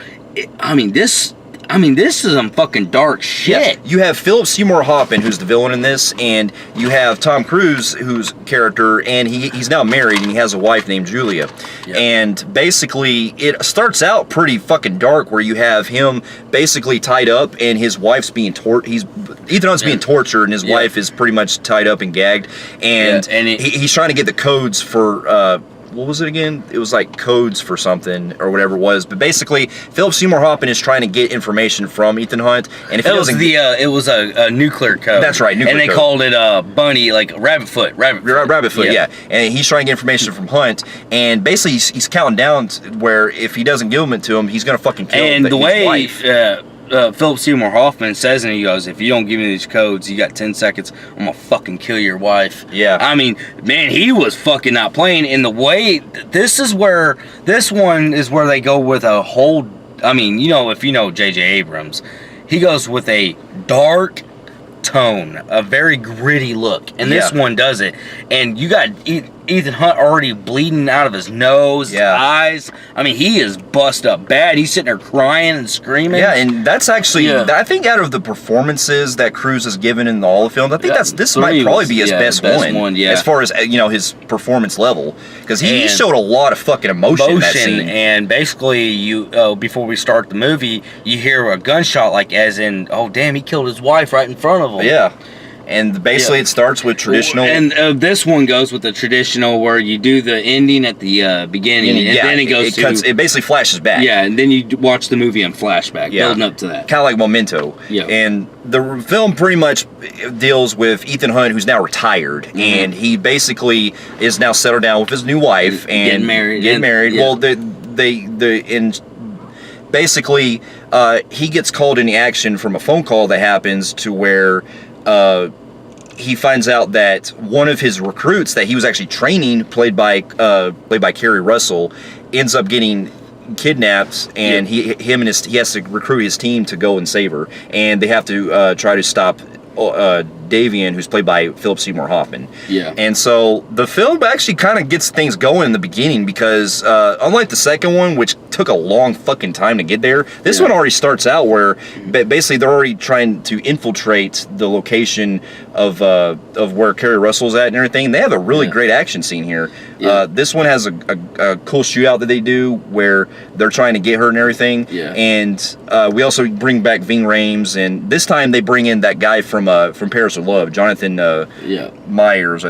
I mean, this is some fucking dark shit. Yeah. You have Philip Seymour Hoffman, who's the villain in this, and you have Tom Cruise, whose character, and he's now married, and he has a wife named Julia. Yep. And basically, it starts out pretty fucking dark, where you have him basically tied up, and his wife's being Ethan Hunt's being tortured, and his wife is pretty much tied up and gagged, and he's trying to get the codes for. What was it again? It was like codes for something or whatever it was. But basically, Philip Seymour Hoffman is trying to get information from Ethan Hunt, and if he doesn't, it was a nuclear code. That's right, nuclear code. And they called it bunny, like rabbit foot. Yeah. And he's trying to get information from Hunt, and basically he's counting down to where if he doesn't give it to him, he's gonna fucking kill his wife. Philip Seymour Hoffman says, and he goes, "If you don't give me these codes, you got 10 seconds. I'm gonna fucking kill your wife." Yeah. I mean, man, he was fucking not playing. In the way, this one is where they go with a whole. I mean, if you know J.J. Abrams, he goes with a dark tone, a very gritty look, and this one does it. And you got Ethan Hunt already bleeding out of his nose, his eyes. I mean, he is bust up bad. He's sitting there crying and screaming. Yeah, and that's actually, I think out of the performances that Cruise has given in all the films, I think this might probably be his best one as far as his performance level, because he showed a lot of fucking emotion in that scene. And basically, before we start the movie, you hear a gunshot, like as in, oh damn, he killed his wife right in front of him. Yeah. And basically it starts with traditional... And this one goes with the traditional where you do the ending at the beginning, and then it goes it basically flashes back. Yeah, and then you watch the movie in flashback, building up to that. Kind of like Memento. Yeah. And the film pretty much deals with Ethan Hunt, who's now retired, and he basically is now settled down with his new wife. And Getting married. Yeah. Well, basically, he gets called into action from a phone call that happens to where... he finds out that one of his recruits that he was actually training, played by Kerry Russell, ends up getting kidnapped, and he has to recruit his team to go and save her, and they have to try to stop Davian, who's played by Philip Seymour Hoffman. Yeah. And so the film actually kind of gets things going in the beginning, because unlike the second one, which took a long fucking time to get there, this one already starts out where basically they're already trying to infiltrate the location of where Kerry Russell's at and everything. They have a really great action scene here. Yeah. This one has a cool shootout that they do where they're trying to get her and everything. Yeah. And we also bring back Ving Rhames, and this time they bring in that guy from Paris with Love, Jonathan Myers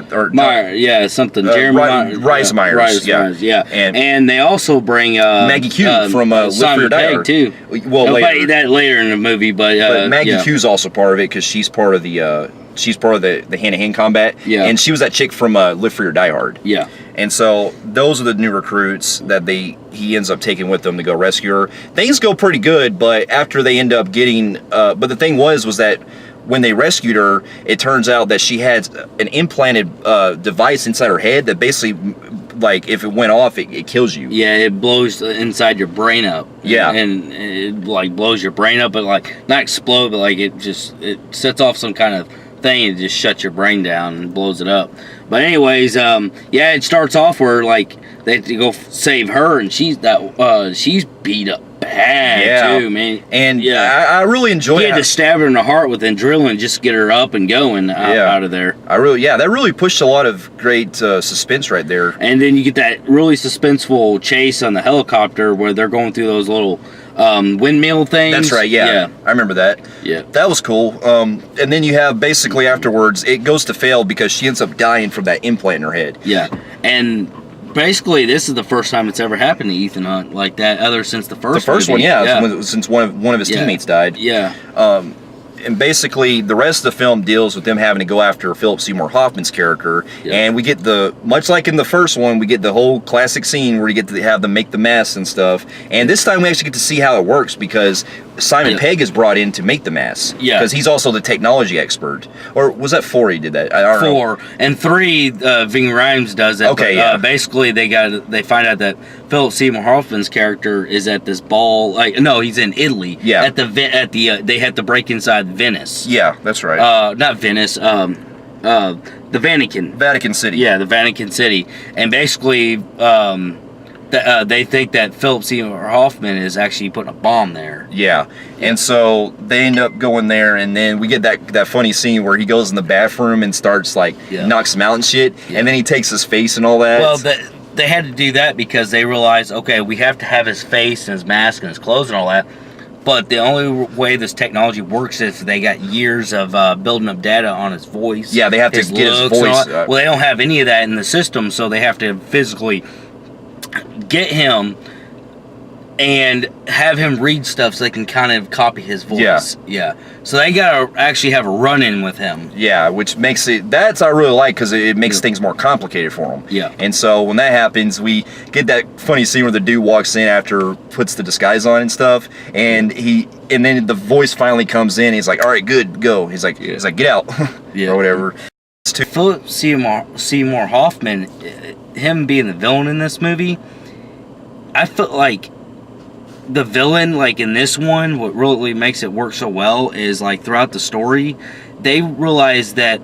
something. Jeremy Rhys Myers. Yeah. And they also bring Maggie Q from Live Free or Die Hard too. Well, later in the movie, but Maggie Q's also part of it, because she's part of the hand-to-hand combat. Yeah. And she was that chick from Live Free or Die Hard. Yeah. And so those are the new recruits that he ends up taking with them to go rescue her. Things go pretty good, but after they end up getting but the thing was that when they rescued her, it turns out that she had an implanted device inside her head that basically, like, if it went off, it kills you. Yeah, it blows inside your brain up. Yeah. And it, like, blows your brain up, but, like, not explode, but, like, it sets off some kind of thing and just shuts your brain down and blows it up. But anyways, it starts off where, like, they have to go save her, and she's beat up bad too, man. And I really enjoy it. He had to stab her in the heart with adrenaline just to get her up and going out of there. That really pushed a lot of great suspense right there. And then you get that really suspenseful chase on the helicopter where they're going through those little windmill things. That's right, yeah. I remember that. Yeah. That was cool. And then you have basically afterwards, it goes to fail because she ends up dying from that implant in her head. Yeah. And basically, this is the first time it's ever happened to Ethan Hunt like that, other since the first one, since one of his teammates died. Yeah. And basically, the rest of the film deals with them having to go after Philip Seymour Hoffman's character, and we get much like in the first one, we get the whole classic scene where you get to have them make the mask and stuff. And this time, we actually get to see how it works, because Simon Pegg is brought in to make the mask. Yeah. Because he's also the technology expert. Or was that 4 he did that? I don't know. 4. And 3, Ving Rhames does it. Okay, basically, they find out that Philip Seymour Hoffman's character is at this ball. He's in Italy. Yeah. They had to break inside Venice. Yeah, that's right. Not Venice. The Vatican. Vatican City. Yeah, the Vatican City. And basically, they think that Philip Seymour Hoffman is actually putting a bomb there. Yeah. And so they end up going there, and then we get that funny scene where he goes in the bathroom and starts like knocks him out and shit, and then he takes his face and all that. Well, they had to do that because they realized, okay, we have to have his face and his mask and his clothes and all that. But the only way this technology works is they got years of building up data on his voice. Yeah, they have to get his voice. Well, they don't have any of that in the system, so they have to physically get him and have him read stuff so they can kind of copy his voice. Yeah. So they gotta actually have a run-in with him. Yeah, which makes it, that's I really like, because it makes things more complicated for him. Yeah. And so when that happens, we get that funny scene where the dude walks in after puts the disguise on and stuff, and then the voice finally comes in. He's like, "All right, good, go." He's like, "Get out," or whatever. Philip Seymour Hoffman, him being the villain in this movie, I felt like the villain, like in this one, what really makes it work so well is like throughout the story, they realize that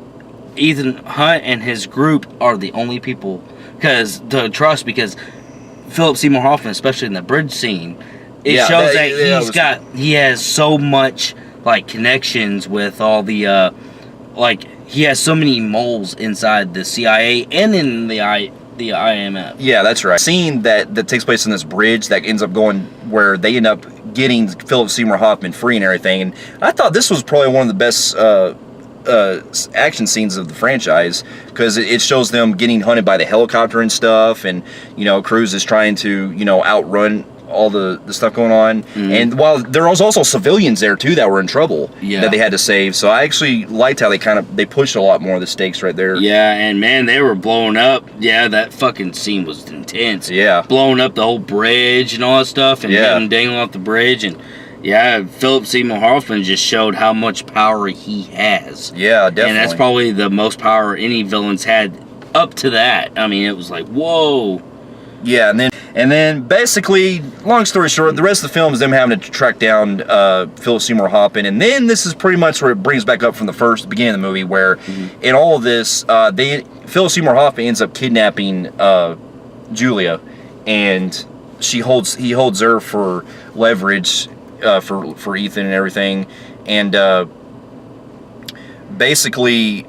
Ethan Hunt and his group are the only people to trust, because Philip Seymour Hoffman, especially in the bridge scene, it shows that he has so much like connections with all the he has so many moles inside the CIA and in the IMF. Yeah, that's right. Scene that takes place in this bridge that ends up going where they end up getting Philip Seymour Hoffman free and everything. And I thought this was probably one of the best action scenes of the franchise, because it shows them getting hunted by the helicopter and stuff, and Cruise is trying to outrun all the stuff going on. And while there was also civilians there too that were in trouble that they had to save, so I actually liked how they pushed a lot more of the stakes right there. Yeah, and man, they were blowing up. Yeah, that fucking scene was intense. Yeah, blowing up the whole bridge and all that stuff, and him dangling off the bridge, and Philip Seymour Hoffman just showed how much power he has. Yeah, definitely. And that's probably the most power any villains had up to that. I mean, it was like, whoa. Yeah, and then basically, long story short, the rest of the film is them having to track down Philip Seymour Hoffman, and then this is pretty much where it brings back up from the beginning of the movie, where in all of this, Philip Seymour Hoffman ends up kidnapping Julia, and he holds her for leverage for Ethan and everything, and basically.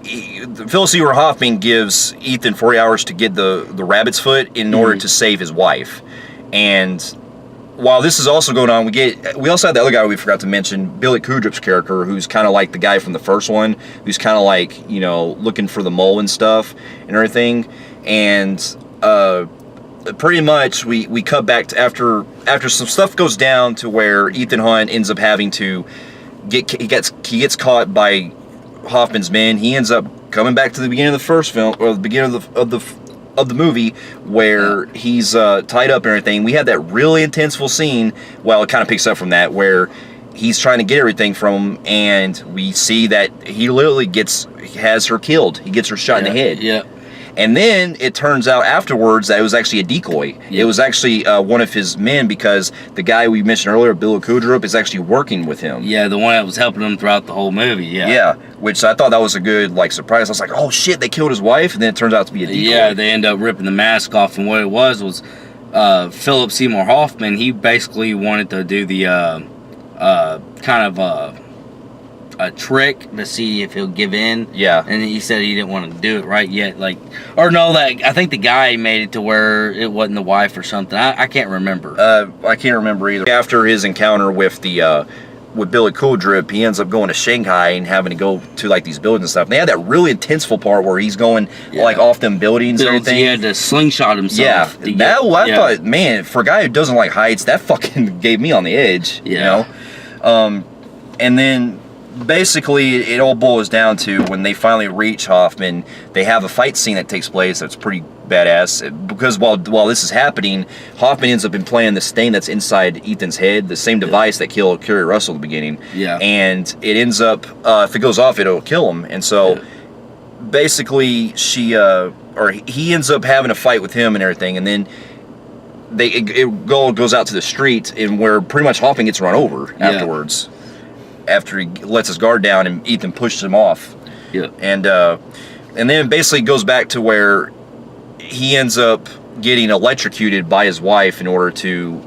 Philip Seymour Hoffman gives Ethan 40 hours to get the rabbit's foot in order to save his wife. And while this is also going on, we also had the other guy we forgot to mention, Billy Kudrup's character, who's kind of like the guy from the first one, who's kind of like, looking for the mole and stuff and everything. And pretty much we cut back to after some stuff goes down to where Ethan Hunt ends up having to he gets caught by Hoffman's men. He ends up coming back to the beginning of the first film, or the beginning of the movie, where he's tied up and everything. We had that really intenseful scene. Well, it kind of picks up from that, where he's trying to get everything from him, and we see that he literally has her killed. He gets her shot in the head. Yeah. And then it turns out afterwards that it was actually a decoy. It was actually one of his men, because the guy we mentioned earlier, Bill Kudrup, is actually working with him. Yeah, the one that was helping him throughout the whole movie. Yeah, which I thought that was a good surprise. I was like, oh shit, they killed his wife, and then it turns out to be a decoy. Yeah, they end up ripping the mask off, and what it was Philip Seymour Hoffman. He basically wanted to do the kind of a trick to see if he'll give in. Yeah. And he said he didn't want to do it right yet. I think the guy made it to where it wasn't the wife or something. I can't remember. I can't remember either. After his encounter with with Billy Kudrup, he ends up going to Shanghai and having to go to these buildings and stuff. And they had that really intenseful part where he's going off them buildings and everything. He had to slingshot himself. Yeah. I thought, man, for a guy who doesn't like heights, that fucking gave me on the edge. Yeah. And then basically it all boils down to when they finally reach Hoffman, they have a fight scene that takes place that's pretty badass, because while this is happening, Hoffman ends up playing this thing that's inside Ethan's head, the same device that killed Kerry Russell at the beginning. Yeah. And it ends up, if it goes off, it'll kill him. And so basically he ends up having a fight with him and everything, and then it goes out to the street, and where pretty much Hoffman gets run over afterwards. After he lets his guard down and Ethan pushes him off. Yeah. And then it basically goes back to where he ends up getting electrocuted by his wife in order to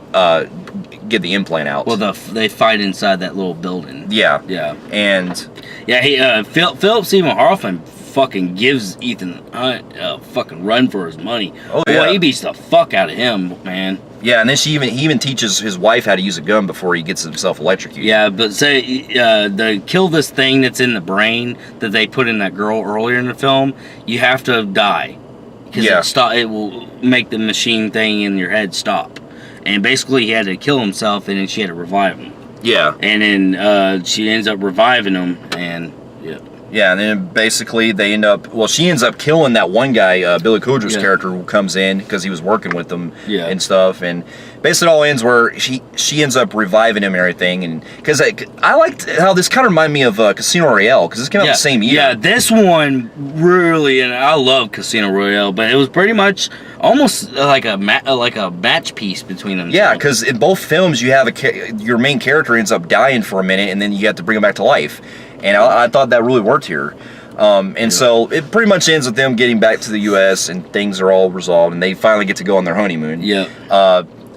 get the implant out. Well, they fight inside that little building. Yeah. Yeah. And yeah, Philip Seymour Hoffman fucking gives Ethan Hunt a fucking run for his money. Oh yeah. Boy, he beats the fuck out of him, man. Yeah, and then he even teaches his wife how to use a gun before he gets himself electrocuted. Yeah, but say to kill this thing that's in the brain that they put in that girl earlier in the film, you have to die because it will make the machine thing in your head stop. And basically, he had to kill himself, and then she had to revive him. Yeah. And then she ends up reviving him, and yeah. Yeah, and then basically they end up... Well, she ends up killing that one guy, Billy Kudrow's character, who comes in because he was working with them and stuff. And basically it all ends where she ends up reviving him and everything. And because I liked how this kind of reminded me of Casino Royale, because this came out the same year. Yeah, this one really... And I love Casino Royale, but it was pretty much almost like a match piece between them. Yeah, because in both films you have your main character ends up dying for a minute, and then you have to bring him back to life. And I thought that really worked here. So it pretty much ends with them getting back to the U.S. and things are all resolved, and they finally get to go on their honeymoon. Yeah.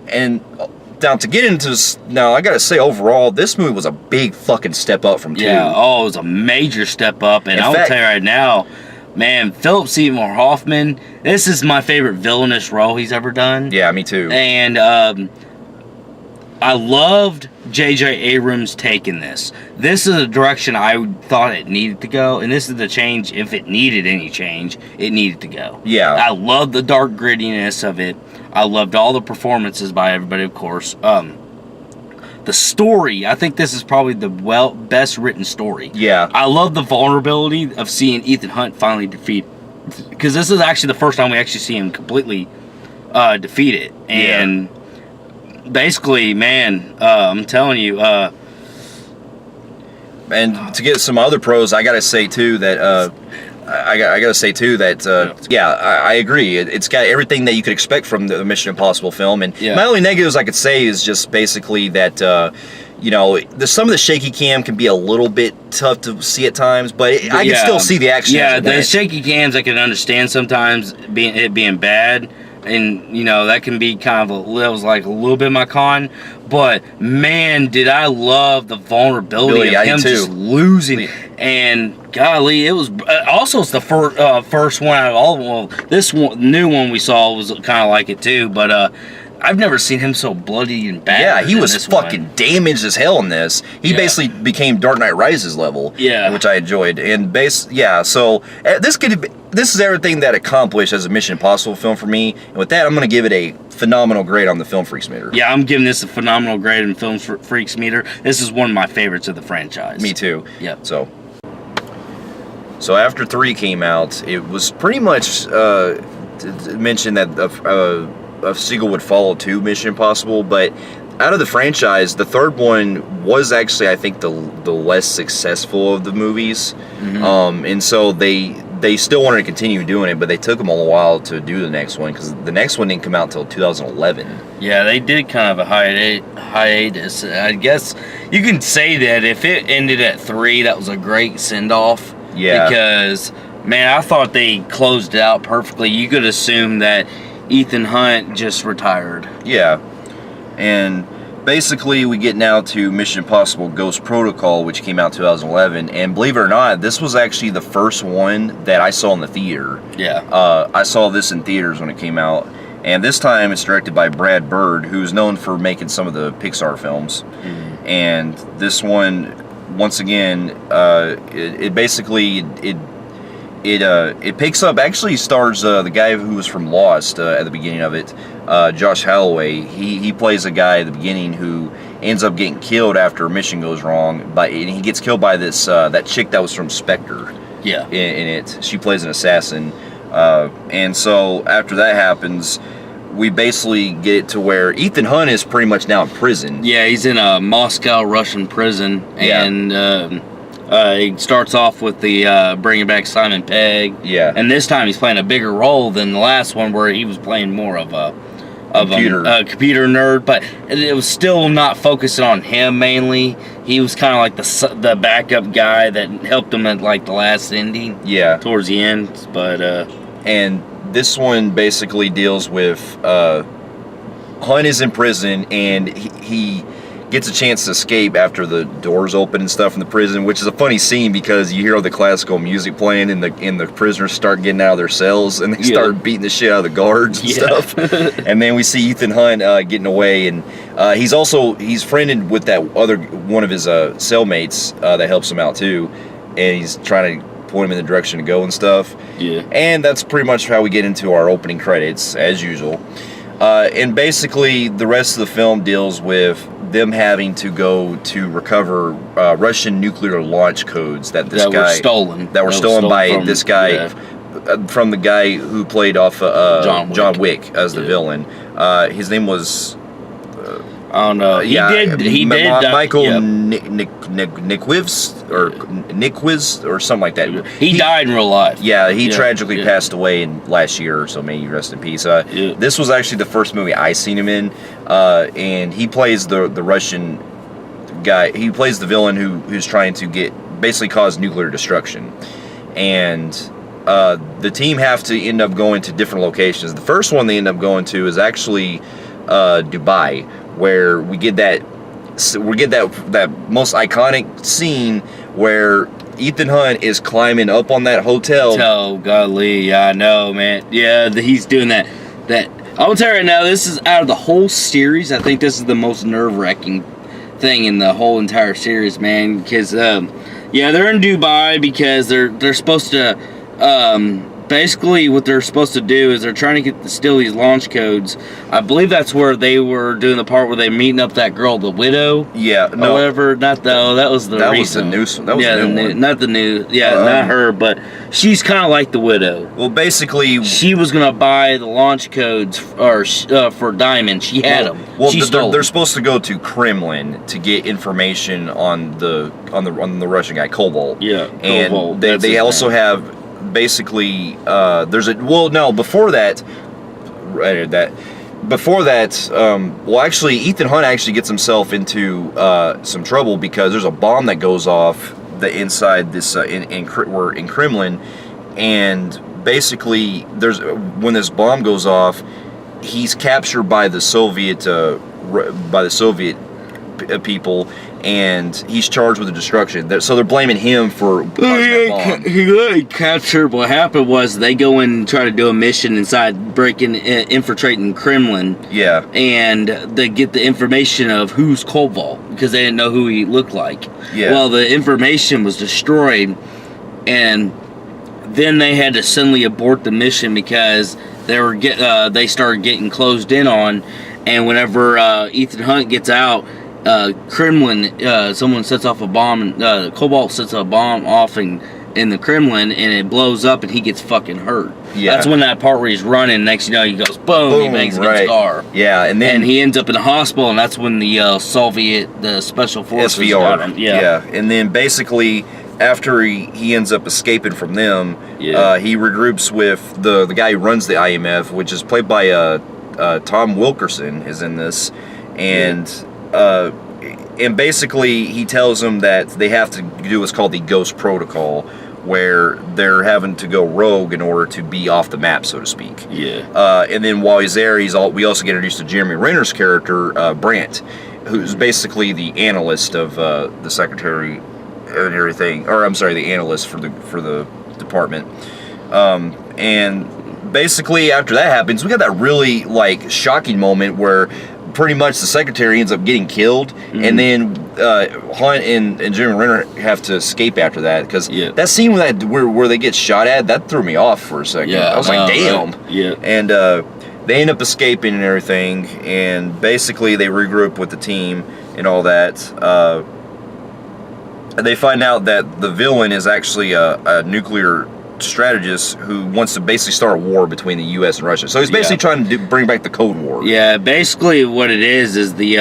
And now to get into this, now I gotta say overall, this movie was a big fucking step up from 2. Yeah, it was a major step up, and I'll tell you right now, man, Philip Seymour Hoffman, this is my favorite villainous role he's ever done. Yeah, me too. And I loved J.J. Abrams taking this. This is the direction I thought it needed to go, and this is the change, if it needed any change, it needed to go. Yeah. I loved the dark grittiness of it. I loved all the performances by everybody, of course. The story, I think this is probably the best written story. Yeah. I love the vulnerability of seeing Ethan Hunt finally defeat, because this is actually the first time we actually see him completely defeated. And basically, man, I'm telling you. And to get some other pros, I gotta say too that I agree. It's got everything that you could expect from the Mission Impossible film. And my only negatives I could say is just basically that some of the shaky cam can be a little bit tough to see at times, but I can still see the action. Yeah, the shaky cams I can understand sometimes being bad. And, that can be kind of that was like a little bit of my con. But, man, did I love the vulnerability of him just losing. And, golly, it was... also, it's the first one out of all of them. Well, this new one we saw was kind of like it, too. But, I've never seen him so bloody and bad. Yeah, he was fucking damaged as hell in this. He basically became Dark Knight Rises level. Yeah. Which I enjoyed. And, so, this is everything that accomplished as a Mission Impossible film for me. And with that, I'm going to give it a phenomenal grade on the Film Phreeks meter. Yeah, I'm giving this a phenomenal grade on the Film Phreeks meter. This is one of my favorites of the franchise. Me too. Yeah. So after 3 came out, it was pretty much mentioned that a sequel would follow to Mission Impossible, but out of the franchise, the third one was actually, I think, the less successful of the movies. Mm-hmm. And so they still wanted to continue doing it, but they took them a while to do the next one, because the next one didn't come out until 2011. Yeah, they did kind of a hiatus. I guess you can say that if it ended at 3, that was a great send-off. Yeah. Because, man, I thought they closed it out perfectly. You could assume that Ethan Hunt just retired. Yeah. And basically we get now to Mission Impossible Ghost Protocol, which came out in 2011, and believe it or not, this was actually the first one that I saw in the theater. Yeah. I saw this in theaters when it came out, and this time it's directed by Brad Bird, who's known for making some of the Pixar films. Mm-hmm. And this one, once again, it picks up, actually stars the guy who was from Lost at the beginning of it, Josh Holloway. He plays a guy at the beginning who ends up getting killed after a mission goes wrong, and he gets killed by this that chick that was from Spectre. Yeah. In it, she plays an assassin, and so after that happens, we basically get it to where Ethan Hunt is pretty much now in prison. Yeah, he's in a Moscow Russian prison, and he starts off with the bringing back Simon Pegg. Yeah. And this time he's playing a bigger role than the last one, where he was playing more of a computer nerd, but it was still not focusing on him mainly. He was kind of like the backup guy that helped him at like the last ending. Yeah. Towards the end, but And this one basically deals with Hunt is in prison, and he gets a chance to escape after the doors open and stuff in the prison, which is a funny scene because you hear all the classical music playing, and the prisoners start getting out of their cells, and they start beating the shit out of the guards and stuff. And then we see Ethan Hunt getting away, and he's friended with that other one of his cellmates that helps him out too, and he's trying to point him in the direction to go and stuff. Yeah. And that's pretty much how we get into our opening credits, as usual. And basically, the rest of the film deals with them having to go to recover Russian nuclear launch codes that were stolen by this guy, from the guy who played off John Wick as the villain. His name was I don't know. He did. Michael Nickwiz or something like that. He died in real life. Yeah, he tragically passed away last year, so may you rest in peace. This was actually the first movie I seen him in, and he plays the Russian guy. He plays the villain who's trying to basically cause nuclear destruction, and the team have to end up going to different locations. The first one they end up going to is actually Dubai, where we get that most iconic scene where Ethan Hunt is climbing up on that hotel. Oh, golly, yeah, I know, man. Yeah, he's doing that. I will tell you right now, this is out of the whole series. I think this is the most nerve-wracking thing in the whole entire series, man. Because they're in Dubai because they're supposed to. Basically, what they're supposed to do is they're trying to steal these launch codes. I believe that's where they were doing the part where they meeting up that girl, the widow. Yeah, no, or whatever. That was the. That was the new. That was the new one. Not the new. Yeah, not her, but she's kind of like the widow. Well, basically, she was gonna buy the launch codes for Diamond. She had them. Well, they're supposed to go to Kremlin to get information on the Russian guy, Cobalt. Yeah, and Cobalt. They also have. Basically, before that, actually, Ethan Hunt actually gets himself into some trouble because there's a bomb that goes off inside this in Kremlin, and basically, when this bomb goes off, he's captured by the Soviet people, and he's charged with the destruction. So they're blaming him for he captured. What happened was they go in and try to do a mission inside, infiltrating Kremlin. Yeah. And they get the information of who's Cobalt because they didn't know who he looked like. Yeah. Well, the information was destroyed, and then they had to suddenly abort the mission because they started getting closed in on, and whenever Ethan Hunt gets out. Kremlin, someone sets off a bomb, Cobalt sets a bomb off in the Kremlin, and it blows up, and he gets fucking hurt. Yeah. That's when that part where he's running, next you know, he goes, boom, he bangs against the car. Yeah, and then... And he ends up in the hospital, and that's when the Special Forces got him. Yeah, and then basically, after he ends up escaping from them, he regroups with the guy who runs the IMF, which is played by Tom Wilkerson, is in this, and... and basically he tells them that they have to do what's called the Ghost Protocol, where they're having to go rogue in order to be off the map, so to speak. Yeah. And then while he's there, we also get introduced to Jeremy Renner's character, Brandt, who's basically the analyst of the secretary and everything, or I'm sorry, the analyst for the department. And basically after that happens, we got that really shocking moment where pretty much the secretary ends up getting killed, and then Hunt and Jeremy Renner have to escape after that, because that scene where they get shot at, that threw me off for a second. Yeah, I was like, damn. Right. Yeah. And they end up escaping and everything, and basically they regroup with the team and all that. They find out that the villain is actually a nuclear strategist who wants to basically start a war between the U.S. and Russia. So he's basically trying to bring back the Cold War. Yeah, basically what it is the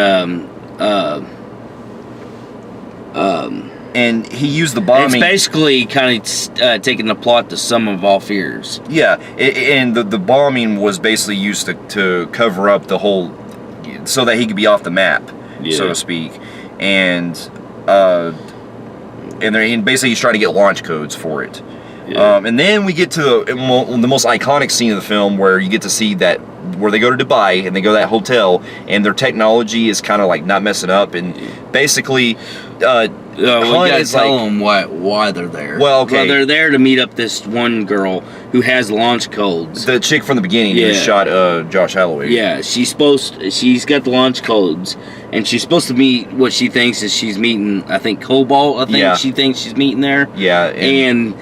and he used the bombing. It's basically kind of taking the plot to Sum of All Fears. Yeah, and the bombing was basically used to cover up the whole, so that he could be off the map, so to speak, and basically he's trying to get launch codes for it. Yeah. And then we get to the most iconic scene of the film, where you get to see that where they go to Dubai and they go to that hotel, and their technology is kind of like not messing up, and basically, we gotta tell them why they're there. Well, okay, well, they're there to meet up this one girl who has launch codes. The chick from the beginning who shot Josh Holloway. Yeah, she's got the launch codes, and she's supposed to meet what she thinks is she's meeting. I think Cobalt. I think she thinks she's meeting there. Yeah, and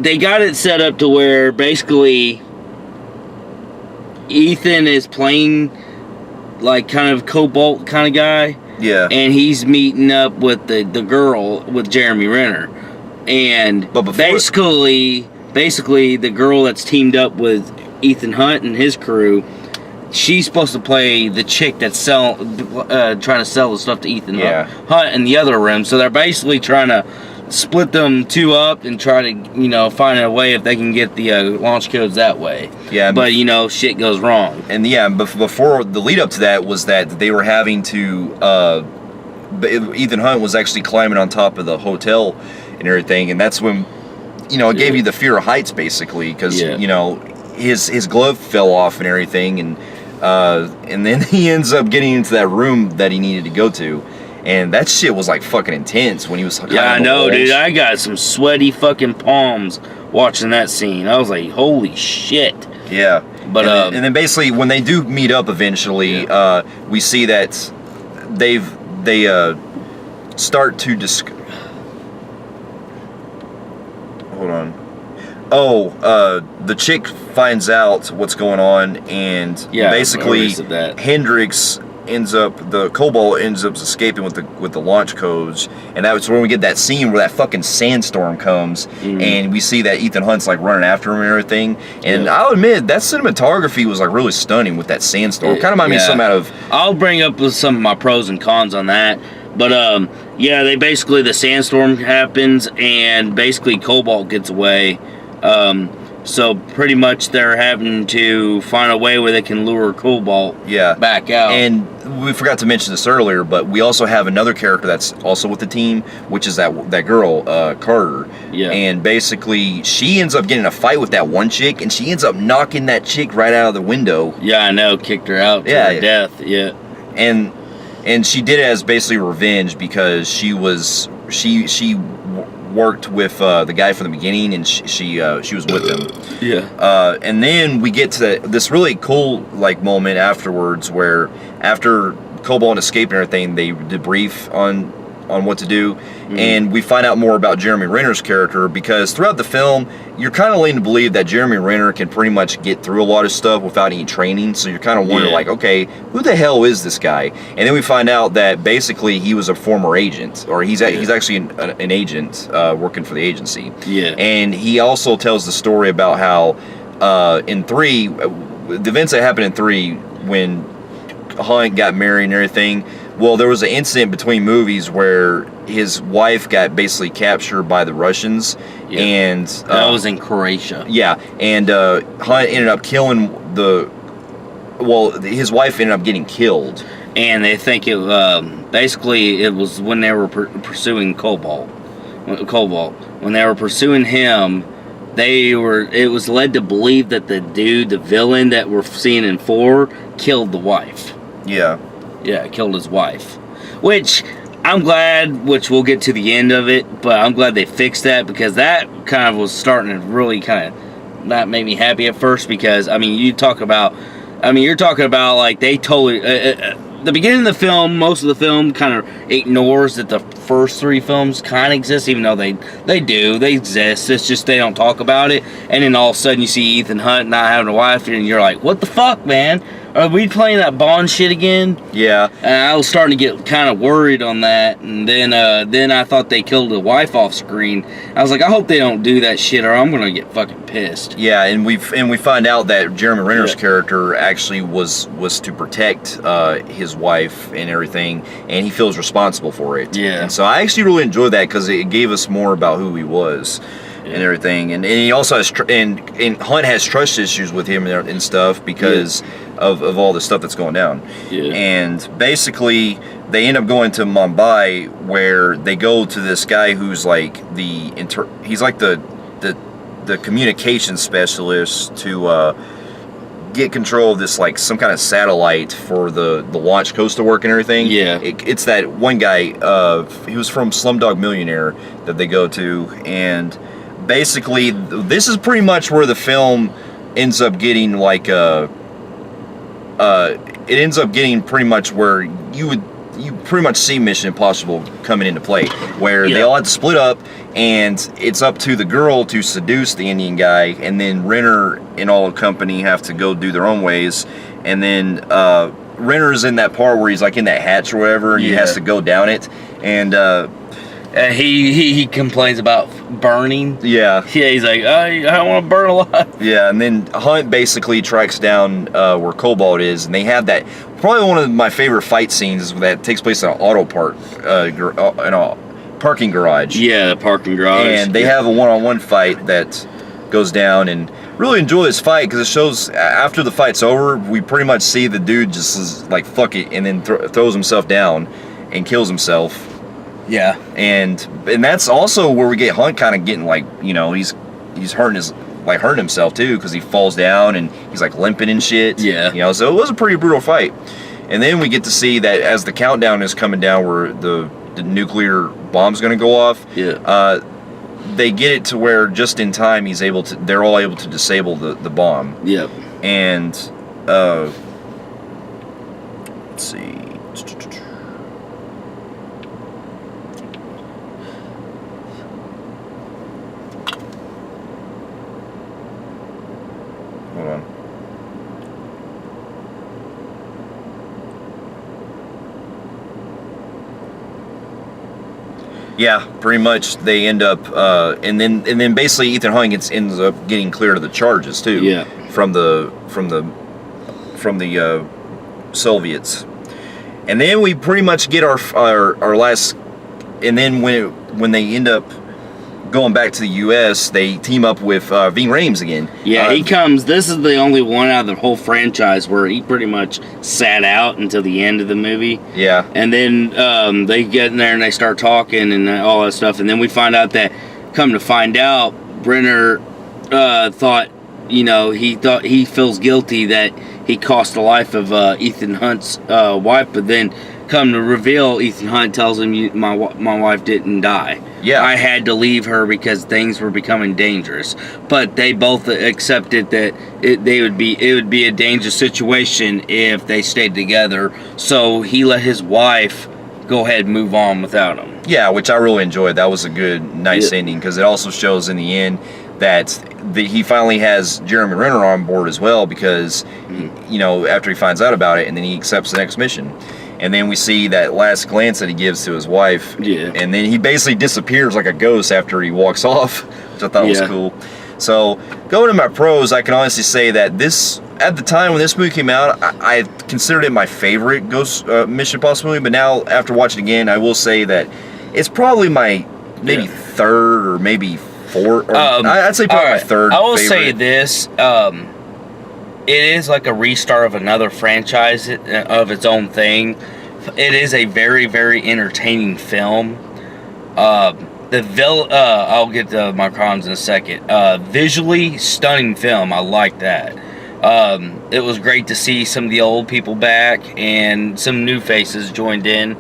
they got it set up to where basically Ethan is playing like kind of Cobalt kind of guy. Yeah. And he's meeting up with the girl, with Jeremy Renner. And basically the girl that's teamed up with Ethan Hunt and his crew, she's supposed to play the chick that's trying to sell the stuff to Ethan Hunt in the other room. So they're basically trying to split them two up and try to, find a way if they can get the launch codes that way. Yeah. But, shit goes wrong. And before the lead up to that was that they were having to, Ethan Hunt was actually climbing on top of the hotel and everything. And that's when, it gave you the fear of heights basically. Because, his glove fell off and everything. And then he ends up getting into that room that he needed to go to. And that shit was like fucking intense when he was. Yeah, I know, dude. I got some sweaty fucking palms watching that scene. I was like, holy shit. Yeah, but and then basically when they do meet up eventually, we see that they start to Hold on. The chick finds out what's going on, and basically Hendrix the Cobalt ends up escaping with the launch codes, and that's when we get that scene where that fucking sandstorm comes, and we see that Ethan Hunt's like running after him and everything. And I'll admit that cinematography was like really stunning with that sandstorm. Kind of reminded me some out of. I'll bring up some of my pros and cons on that, but the sandstorm happens, and basically Cobalt gets away. So pretty much they're having to find a way where they can lure Cobalt back out. And we forgot to mention this earlier, but we also have another character that's also with the team, which is that girl, Carter. Yeah. And basically she ends up getting in a fight with that one chick, and she ends up knocking that chick right out of the window. Yeah, I know, kicked her out to her death. Yeah. And she did it as basically revenge because she worked with the guy from the beginning, and she was with him. Yeah. And then we get to this really cool like moment afterwards, where after Cobalt escaped and everything, they debrief on what to do, and we find out more about Jeremy Renner's character, because throughout the film you're kind of led to believe that Jeremy Renner can pretty much get through a lot of stuff without any training, so you're kind of wondering like, okay, who the hell is this guy? And then we find out that basically he was a former agent, or he's actually an agent working for the agency. Yeah. And he also tells the story about how in 3, the events that happened in 3 when Hunt got married and everything. Well, there was an incident between movies where his wife got basically captured by the Russians, and that was in Croatia. Yeah, and Hunt ended up killing his wife ended up getting killed, and they think basically it was when they were pursuing Cobalt. When they were pursuing him, it was led to believe that the villain that we're seeing in 4 killed the wife. Yeah. Yeah, killed his wife. Which, I'm glad, which we'll get to the end of it, but I'm glad they fixed that, because that kind of was starting to really kind of not make me happy at first, because, you're talking about like they totally, the beginning of the film, most of the film kind of ignores that the first 3 films kind of exist, even though they exist. It's just they don't talk about it, and then all of a sudden you see Ethan Hunt not having a wife, and you're like, what the fuck, man? Are we playing that Bond shit again? Yeah. And I was starting to get kind of worried on that, and then I thought they killed the wife off screen. I was like, I hope they don't do that shit, or I'm gonna get fucking pissed. Yeah, and we find out that Jeremy Renner's character actually was to protect his wife and everything, and he feels responsible for it. Yeah. And so I actually really enjoyed that, because it gave us more about who he was. And everything, and he also has and Hunt has trust issues with him and stuff because of all the stuff that's going down. Yeah. And basically they end up going to Mumbai, where they go to this guy who's like he's like the the communication specialist to get control of this, like, some kind of satellite for the launch coast to work and everything. Yeah. It's that one guy, he was from Slumdog Millionaire, that they go to, and basically this is pretty much where the film ends up getting, like, it ends up getting pretty much where you pretty much see Mission Impossible coming into play, where they all have to split up, and it's up to the girl to seduce the Indian guy, and then Renner and all the company have to go do their own ways, and then Renner's in that part where he's like in that hatch or whatever, and he has to go down it, and he complains about burning. Yeah, he's like, I don't want to burn alive. Yeah, and then Hunt basically tracks down where Cobalt is, and they have that. Probably one of my favorite fight scenes that takes place in an auto park, in a parking garage. Yeah, the parking garage. And they have a one-on-one fight that goes down, and really enjoy this fight because it shows after the fight's over, we pretty much see the dude just is like, fuck it, and then throws himself down and kills himself. Yeah, and that's also where we get Hunt kind of getting, like, you know, he's hurting himself too, because he falls down and he's like limping and shit. Yeah, you know, so it was a pretty brutal fight. And then we get to see that as the countdown is coming down, where the nuclear bomb's going to go off. Yeah, they get it to where just in time they're all able to disable the bomb. Yep. And let's see. Hold on. Yeah, pretty much they end up, and then basically Ethan Hunt ends up getting cleared of the charges too. Yeah. From the Soviets, and then we pretty much get our last, and then when they end up going back to the U.S., they team up with Ving Rhames again. Yeah, he comes. This is the only one out of the whole franchise where he pretty much sat out until the end of the movie. Yeah. And then they get in there and they start talking and all that stuff. And then we find out that, come to find out, Brenner thought, you know, he feels guilty that he cost the life of Ethan Hunt's wife, but then come to reveal, Ethan Hunt tells him, my wife didn't die. Yeah, I had to leave her because things were becoming dangerous. But they both accepted that it would be a dangerous situation if they stayed together. So he let his wife go ahead and move on without him. Yeah, which I really enjoyed. That was a good, nice ending, because it also shows in the end that he finally has Jeremy Renner on board as well, because you know, after he finds out about it, and then he accepts the next mission. And then we see that last glance that he gives to his wife. Yeah. And then he basically disappears like a ghost after he walks off, which I thought was cool. So, going to my pros, I can honestly say that this, at the time when this movie came out, I considered it my favorite Ghost Mission Impossible movie. But now, after watching it again, I will say that it's probably my maybe third or maybe fourth. Or, I'd say probably my third I will favorite. say this. It is like a restart of another franchise of its own thing. It is a very, very entertaining film. I'll get to my cons in a second. Visually stunning film. I like that. It was great to see some of the old people back and some new faces joined in.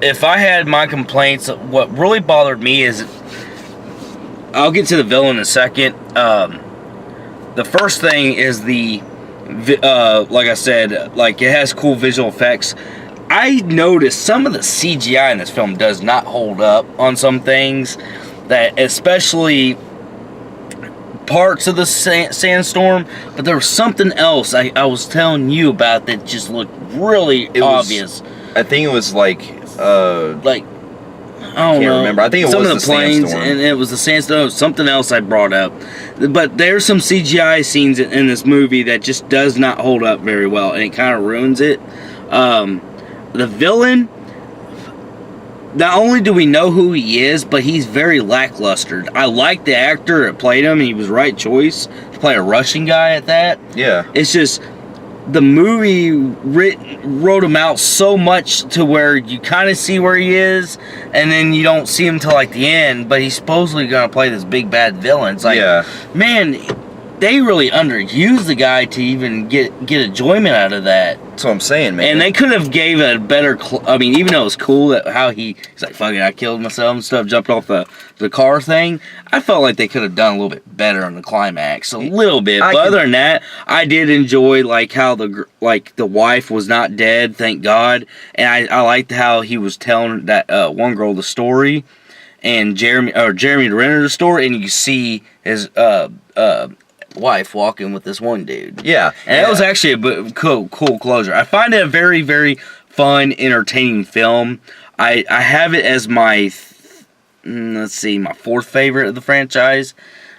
If I had my complaints, what really bothered me is, I'll get to the villain in a second. The first thing is like I said, like, it has cool visual effects. I noticed some of the CGI in this film does not hold up on some things, that especially parts of the sandstorm, but there was something else I was telling you about that just looked really obvious. I think it was like I don't know. Remember. I think it some was of the planes, sandstorm. and it was the sandstorm. Something else I brought up, but there's some CGI scenes in this movie that just does not hold up very well, and it kind of ruins it. The villain, not only do we know who he is, but he's very lackluster. I like the actor that played him; he was the right choice to play a Russian guy at that. Yeah, it's just the movie wrote him out so much to where you kind of see where he is, and then you don't see him till like the end. But he's supposedly gonna play this big bad villain. It's like, man, they really underused the guy to even get enjoyment out of that. That's what I'm saying, man. And they could have gave a better. I mean, even though it was cool that how he's like, "Fuck it, I killed myself and stuff," jumped off the car thing. I felt like they could have done a little bit better on the climax, a little bit. But other than that, I did enjoy like how the wife was not dead, thank God, and I liked how he was telling that one girl the story, and Jeremy Renner the story, and you see his wife walking with this one dude. Yeah. And that was actually a cool closure. I find it a very, very fun, entertaining film. I have it as my, my fourth favorite of the franchise.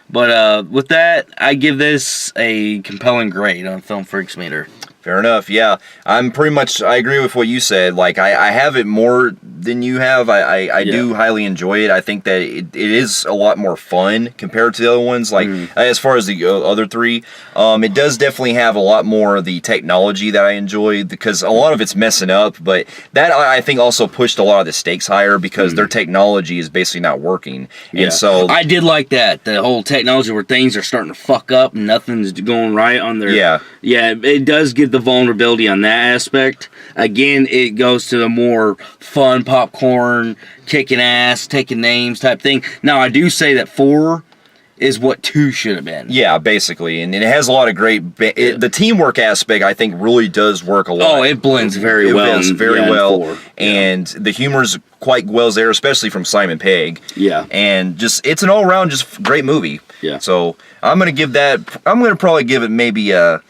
But with that, I give this a compelling grade on Film Phreeks meter. Fair enough, yeah. I agree with what you said. Like, I have it more than you have. I do highly enjoy it. I think that it is a lot more fun compared to the other ones. Like, as far as the other three, it does definitely have a lot more of the technology that I enjoy, because a lot of it's messing up, but that, I think, also pushed a lot of the stakes higher, because their technology is basically not working. Yeah. And so I did like that, the whole technology where things are starting to fuck up and nothing's going right on their... Yeah, it does give the vulnerability on that aspect. Again, it goes to the more fun popcorn, kicking ass, taking names type thing. Now, I do say that 4 is what 2 should have been. Yeah, basically. And it has a lot of great... the teamwork aspect, I think, really does work a lot. Oh, it blends very well. It blends very well. And the humor's quite well there, especially from Simon Pegg. Yeah. And just, it's an all-around just great movie. Yeah. So, I'm going to probably give it maybe a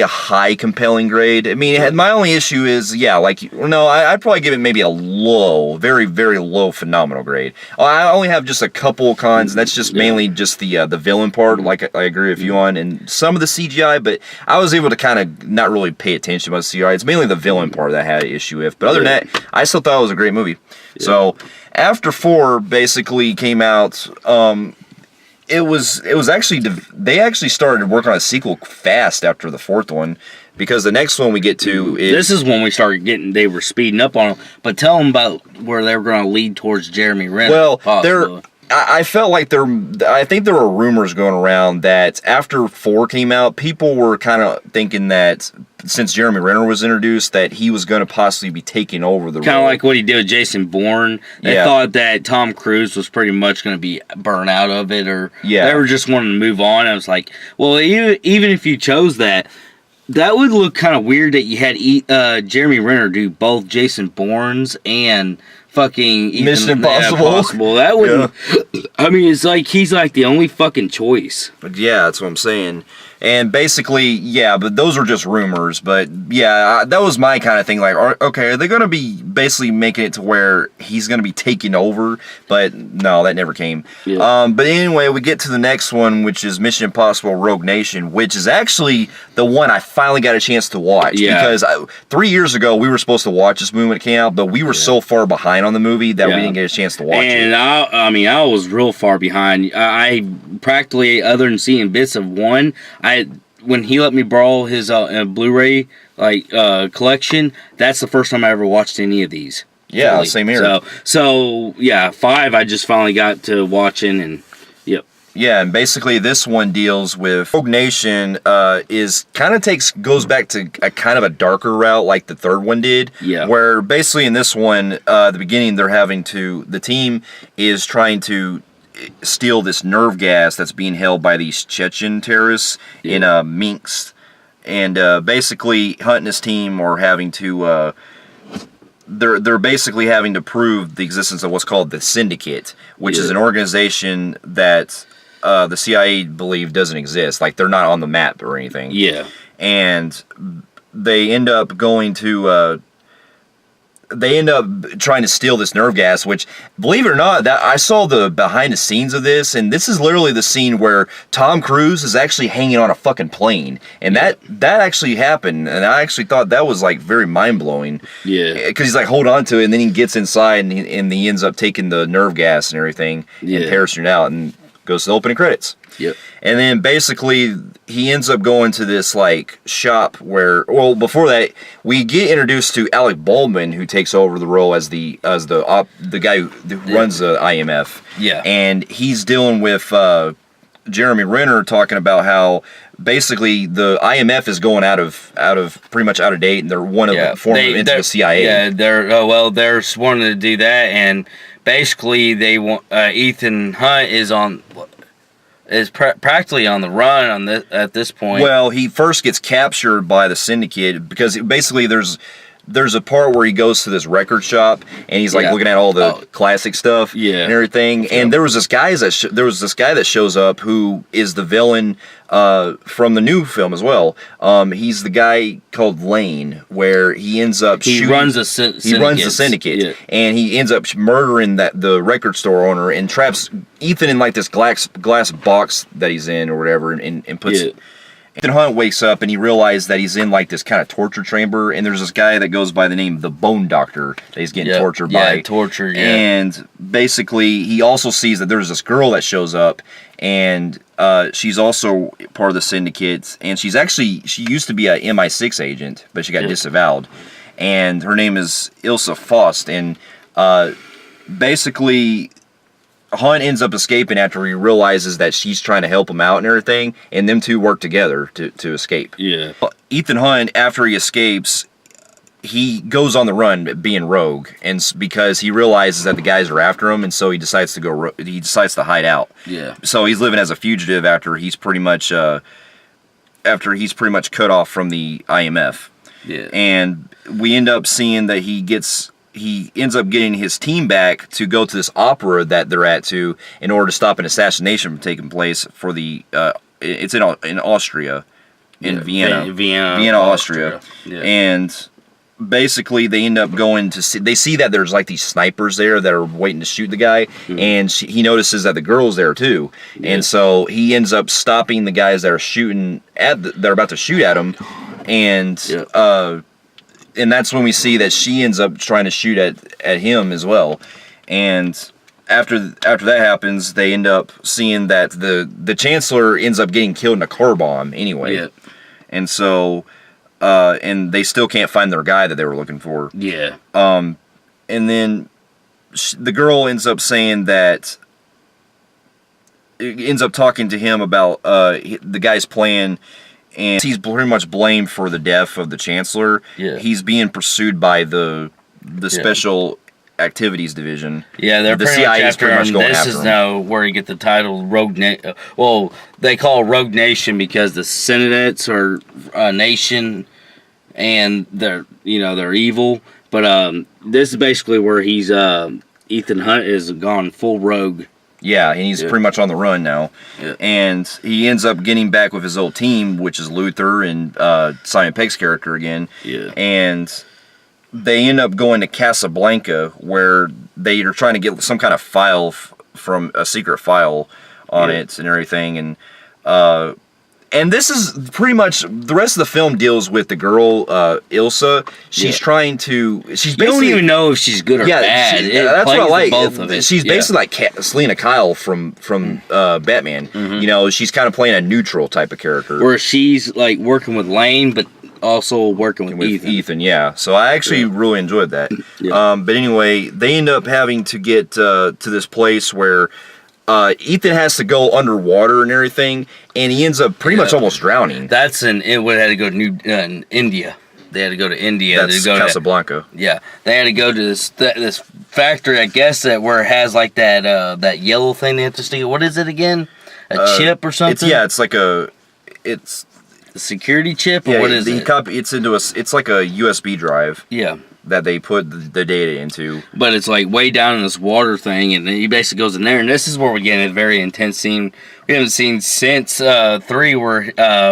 high compelling grade. I mean, my only issue is, I'd probably give it maybe a low, very, very low phenomenal grade. I only have just a couple of cons, and that's just mainly just the villain part, like I agree with you on, and some of the CGI, but I was able to kind of not really pay attention to the CGI. It's mainly the villain part that I had an issue with, but other than that, I still thought it was a great movie. Yeah. So, after 4 basically came out, it was actually, they actually started working on a sequel fast after the 4th one, because the next one we get to is... This is when we started they were speeding up on them, but tell them about where they were going to lead towards Jeremy Renner. Well, I felt like I think there were rumors going around that after 4 came out, people were kind of thinking that since Jeremy Renner was introduced, that he was going to possibly be taking over the role. Kind of like what he did with Jason Bourne. They thought that Tom Cruise was pretty much going to be burned out of it, or they were just wanting to move on. I was like, well, even if you chose that would look kind of weird that you had Jeremy Renner do both Jason Bourne's and fucking Mission Impossible. That wouldn't... Yeah. I mean, it's like he's like the only fucking choice. But yeah, that's what I'm saying. And basically, but those were just rumors. But yeah, that was my kind of thing. Like, okay, are they going to be basically making it to where he's going to be taking over? But no, that never came. Yeah. But anyway, we get to the next one, which is Mission Impossible Rogue Nation, which is actually the one I finally got a chance to watch. Yeah. Because 3 years ago, we were supposed to watch this movie when it came out, but we were so far behind on the movie that we didn't get a chance to watch it. And I was real far behind. I practically, other than seeing bits of one, when he let me borrow his Blu-ray collection, that's the first time I ever watched any of these. Yeah, fully. Same here. So 5 I just finally got to watching, and yep. Yeah, and basically this one deals with Rogue Nation. Goes back to a kind of a darker route like the 3rd one did. Yeah. Where basically in this one, the beginning the team is trying to steal this nerve gas that's being held by these Chechen terrorists in Minsk, and basically Hunt and his team are having to they're basically having to prove the existence of what's called the Syndicate, which is an organization that the CIA believe doesn't exist. Like, they're not on the map or anything. Yeah. And they end up going to trying to steal this nerve gas, which, believe it or not, that I saw the behind the scenes of this, and this is literally the scene where Tom Cruise is actually hanging on a fucking plane, and that actually happened, and I actually thought that was like very mind blowing. Yeah, because he's like, hold on to it, and then he gets inside, and he ends up taking the nerve gas and everything, and parachuting out, and Goes to the opening credits. Yep. And then basically he ends up going to this like shop where, well, before that we get introduced to Alec Baldwin, who takes over the role as the guy who runs the IMF. Yeah. And he's dealing with Jeremy Renner, talking about how basically the IMF is going out of pretty much out of date, and they're one of the forming into the CIA. Yeah, they're wanting to do that, and basically they want Ethan Hunt is practically on the run at this point. Well, he first gets captured by the syndicate because basically there's a part where he goes to this record shop and he's like looking at all the classic stuff and everything. And there was this guy that shows up who is the villain from the new film as well. He's the guy called Lane, where he ends up he runs the syndicate, and he ends up murdering the record store owner and traps Ethan in like this glass box that he's in or whatever, and puts. Ethan Hunt wakes up and he realizes that he's in like this kind of torture chamber, and there's this guy that goes by the name of the Bone Doctor that he's getting tortured by. And basically he also sees that there's this girl that shows up, and she's also part of the syndicate, and she used to be a MI6 agent, but she got disavowed, and her name is Ilsa Faust, and basically Hunt ends up escaping after he realizes that she's trying to help him out and everything, and them two work together to escape. Yeah. Ethan Hunt, after he escapes, he goes on the run being rogue, and because he realizes that the guys are after him, and so he decides to hide out. Yeah. So he's living as a fugitive after he's pretty much cut off from the IMF. Yeah. And we end up seeing that he ends up getting his team back to go to this opera that they're at in order to stop an assassination from taking place for the it's in Austria, in Vienna, Austria. Yeah. And basically they end up going to they see that there's like these snipers there that are waiting to shoot the guy, and he notices that the girl's there too, and so he ends up stopping the guys that are shooting they're about to shoot at him, and that's when we see that she ends up trying to shoot at him as well. And after that happens, they end up seeing that the Chancellor ends up getting killed in a car bomb anyway. Yeah. And so, and they still can't find their guy that they were looking for. Yeah. And then the girl ends up saying that, ends up talking to him about the guy's plan. And he's pretty much blamed for the death of the Chancellor. Yeah. He's being pursued by the Special Activities Division. Yeah, they're pretty much after him. This is now where you get the title Rogue Nation. Well, they call it Rogue Nation because the Senates are a nation, and they're evil. But this is basically where he's Ethan Hunt is gone full rogue. Yeah, and he's pretty much on the run now. Yeah. And he ends up getting back with his old team, which is Luther and Simon Pegg's character again. Yeah. And they end up going to Casablanca, where they are trying to get some kind of file from a secret file on it and everything. And this is pretty much the rest of the film deals with the girl Ilsa. She's trying to. You don't even know if she's good or bad. That's what I like. Both of it. She's basically like Selena Kyle from Batman. Mm-hmm. She's kind of playing a neutral type of character. Where she's like working with Lane, but also working with Ethan. Yeah. So I actually really enjoyed that. Yeah. But anyway, they end up having to get to this place where Ethan has to go underwater and everything, and he ends up pretty much almost drowning. That's it would have to go to India. They had to go to India. That's Casablanca. They had to go to this factory, I guess, where it has like that yellow thing they have to stick. What is it again? A chip or something? It's like a security chip, or what is it? It's like a USB drive. Yeah. That they put the data into. But it's like way down in this water thing, and he basically goes in there, and this is where we get a very intense scene we haven't seen since 3, where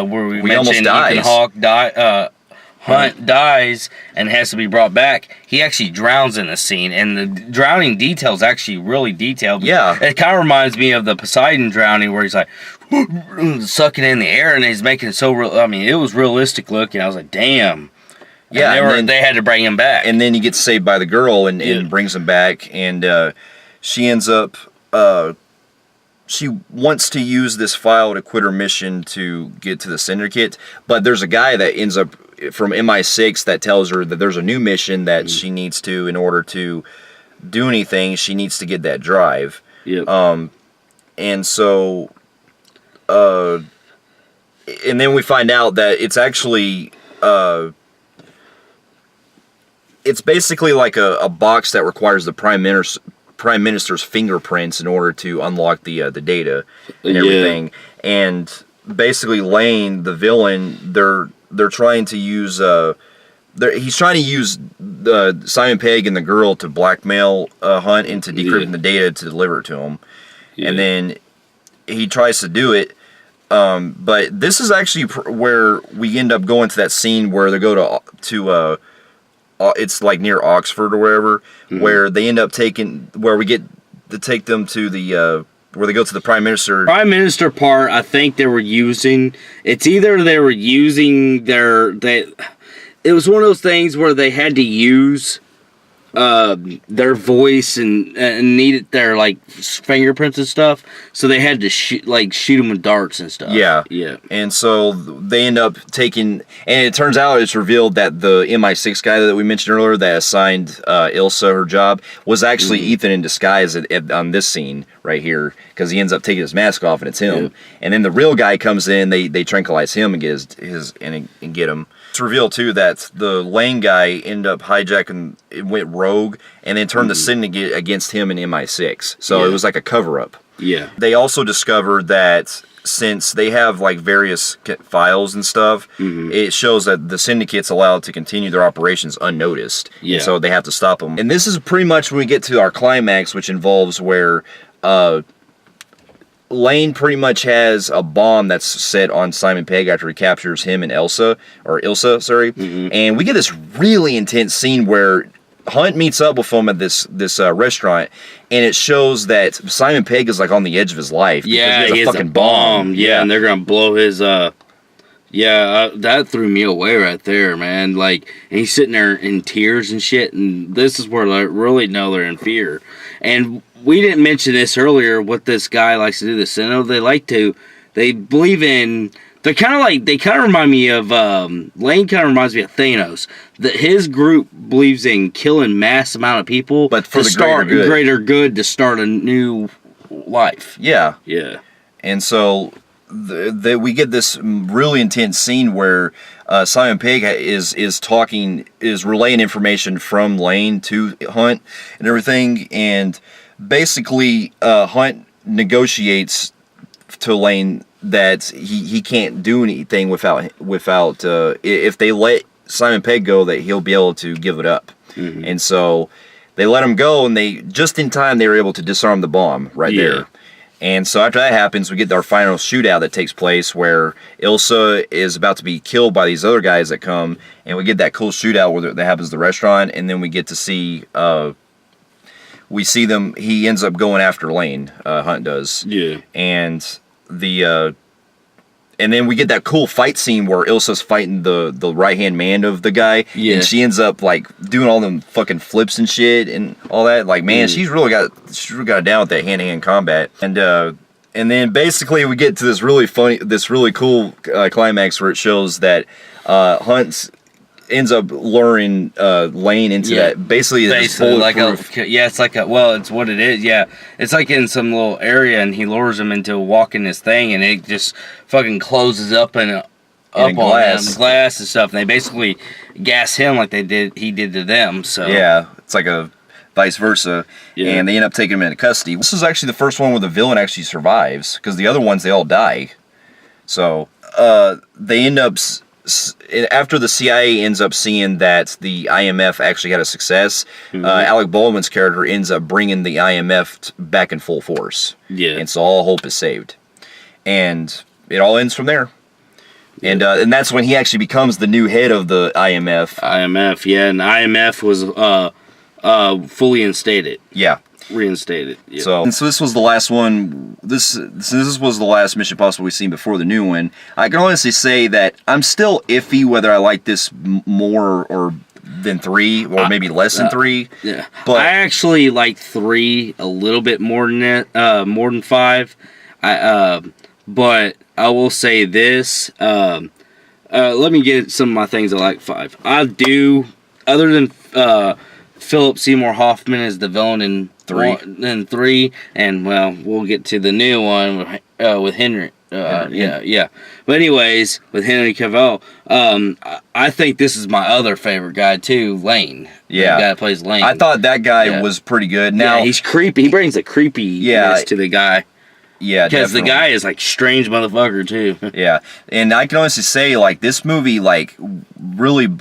we mentioned Ethan Hunt dies and has to be brought back. He actually drowns in the scene, and the drowning detail is actually really detailed. Yeah. It kind of reminds me of the Poseidon drowning, where he's like sucking in the air, and he's making it so real. I mean, it was realistic looking. I was like, damn. Yeah, and they had to bring him back. And then he gets saved by the girl and brings him back. And she ends up she wants to use this file to quit her mission to get to the syndicate, but there's a guy that ends up from MI6 that tells her that there's a new mission that she needs to, in order to do anything, she needs to get that drive. Yep. And so, and then we find out that it's actually, it's basically like a box that requires the Prime Minister's fingerprints in order to unlock the data and everything. And basically, Lane, the villain, they're trying to use he's trying to use Simon Pegg and the girl to blackmail Hunt into decrypting the data to deliver it to him. Yeah. And then he tries to do it, but this is actually where we end up going to that scene where they go to it's like near Oxford or wherever, where they end up where we get to take them to the where they go to the Prime Minister. Prime Minister part, I think they were using. It's either they were using it was one of those things where they had to use their voice and needed their like fingerprints and stuff, so they had to shoot them with darts and stuff. Yeah. And so they end up taking, and it turns out it's revealed that the MI6 guy that we mentioned earlier that assigned Ilsa her job was actually Ethan in disguise on this scene right here, because he ends up taking his mask off and it's him. And then the real guy comes in, they tranquilize him and get and get him. It's revealed too that the Lane guy ended up hijacking, it went rogue, and then turned the syndicate against him and MI6. So it was like a cover-up. Yeah. They also discovered that since they have like various files and stuff, it shows that the syndicate's allowed to continue their operations unnoticed. Yeah. So they have to stop them. And this is pretty much when we get to our climax, which involves where Lane pretty much has a bomb that's set on Simon Pegg after he captures him and Ilsa, and we get this really intense scene where Hunt meets up with him at this restaurant, and it shows that Simon Pegg is like on the edge of his life. Yeah, he has a fucking bomb. Yeah, and they're gonna blow his. That threw me away right there, man. Like, and he's sitting there in tears and shit, and this is where I really know they're in fear. And we didn't mention this earlier, what this guy likes to do, the Sentinel. They believe in, they kind of remind me of, Lane kind of reminds me of Thanos. That his group believes in killing mass amount of people, but for the greater good to start a new life. Yeah. Yeah. And so we get this really intense scene where Simon Pegg is relaying information from Lane to Hunt and everything, and basically Hunt negotiates to Lane that he can't do anything without if they let Simon Pegg go, that he'll be able to give it up. And so they let him go, and they just in time they were able to disarm the bomb there. And so after that happens, we get our final shootout that takes place where Ilsa is about to be killed by these other guys that come, and we get that cool shootout where that happens at the restaurant, and then we get to see them. He ends up going after Lane. Hunt does. Yeah. And then we get that cool fight scene where Ilsa's fighting the right-hand man of the guy. Yeah. And she ends up like doing all them fucking flips and shit and all that. Like, man, she's really got it down with that hand-to-hand combat. And then basically we get to this really cool climax where it shows that Hunt ends up luring Lane into that basically it's like it's what it is. Yeah, it's like in some little area, and he lures him into walking this thing, and it just fucking closes up and up on glass and stuff. And they basically gas him like he did to them. So yeah, it's like a vice versa, and they end up taking him into custody. This is actually the first one where the villain actually survives, because the other ones they all die. So they end up. After the CIA ends up seeing that the IMF actually had a success, Alec Baldwin's character ends up bringing the IMF back in full force. Yeah. And so all hope is saved. And it all ends from there. Yeah. And that's when he actually becomes the new head of the IMF. And IMF was fully instated. Yeah. Reinstated. Yeah. So this was the last one. This was the last Mission Impossible we've seen before the new one. I can honestly say that I'm still iffy whether I like this more or than 3, or maybe less than 3. Yeah, but I actually like 3 a little bit more than 5. But I will say this. Let me get some of my things I like 5. I do, other than Philip Seymour Hoffman as the villain in 3, and well, we'll get to the new one with Henry. Yeah. But anyways, with Henry Cavill, I think this is my other favorite guy too, Lane. Yeah, the guy that plays Lane. I thought that guy was pretty good. Now he's creepy. He brings a creepiness to the guy. Yeah, because the guy is like strange motherfucker too. Yeah, and I can honestly say like this movie like really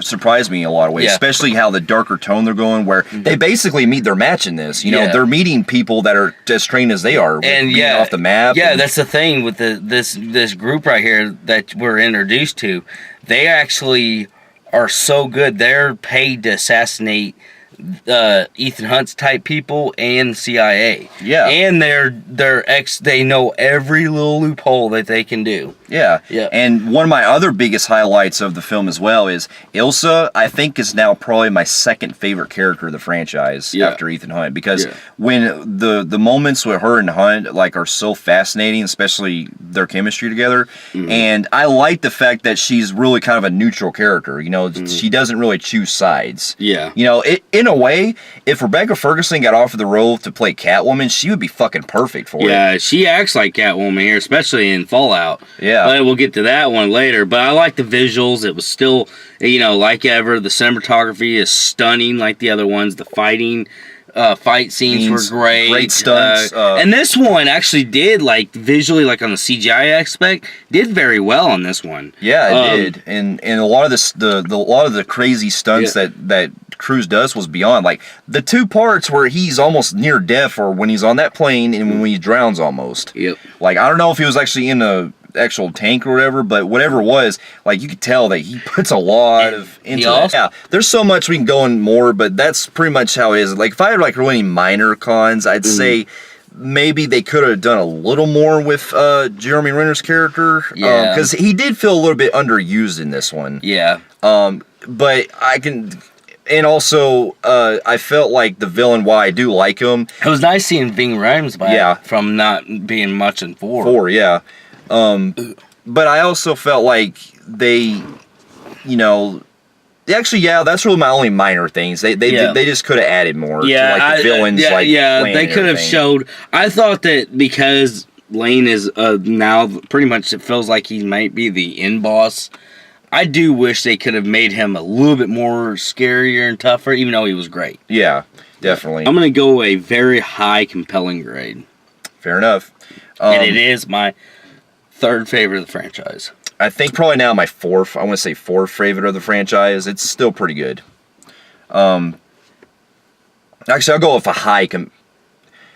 surprised me in a lot of ways, especially how the darker tone they're going, where they basically meet their match in this. You know, they're meeting people that are as trained as they are, and off the map. Yeah, that's the thing with this group right here that we're introduced to. They actually are so good. They're paid to assassinate Ethan Hunt's type people and CIA. Yeah. And they know every little loophole that they can do. Yeah. Yeah. And one of my other biggest highlights of the film as well is Ilsa, I think, is now probably my second favorite character of the franchise after Ethan Hunt, because when the moments with her and Hunt like are so fascinating, especially their chemistry together. And I like the fact that she's really kind of a neutral character. You know, she doesn't really choose sides. Yeah. You know, in a way, if Rebecca Ferguson got offered the role to play Catwoman, she would be fucking perfect for it. Yeah, she acts like Catwoman here, especially in Fallout. Yeah. But we'll get to that one later. But I like the visuals. It was still, you know, like ever. The cinematography is stunning like the other ones. The fight scenes were great. Great stunts. And this one actually did, like, visually, like on the CGI aspect, did very well on this one. Yeah, it did. And a lot of the crazy stunts that Cruise does was beyond. Like, the 2 parts where he's almost near death, or when he's on that plane and when he drowns almost. Yep. Like, I don't know if he was actually in a actual tank or whatever, but whatever it was, like, you could tell that he puts a lot into it. Yeah, there's so much we can go in more, but that's pretty much how it is. Like, if I had like really minor cons, I'd say maybe they could have done a little more with Jeremy Renner's character, because he did feel a little bit underused in this one. Yeah. But I can. And also, I felt like the villain, while I do like him, it was nice seeing Ving Rhames back from not being much in 4. But I also felt like they, you know, actually, that's really my only minor things. They just could have added more to like the villains. They could have showed. I thought that because Lane is now pretty much, it feels like he might be the end boss. I do wish they could have made him a little bit more scarier and tougher, even though he was great. Yeah, definitely. I'm going to go a very high compelling grade. Fair enough. And it is my 3rd favorite of the franchise. I think probably now my 4th, I want to say 4th favorite of the franchise. It's still pretty good. Actually, I'll go with a high...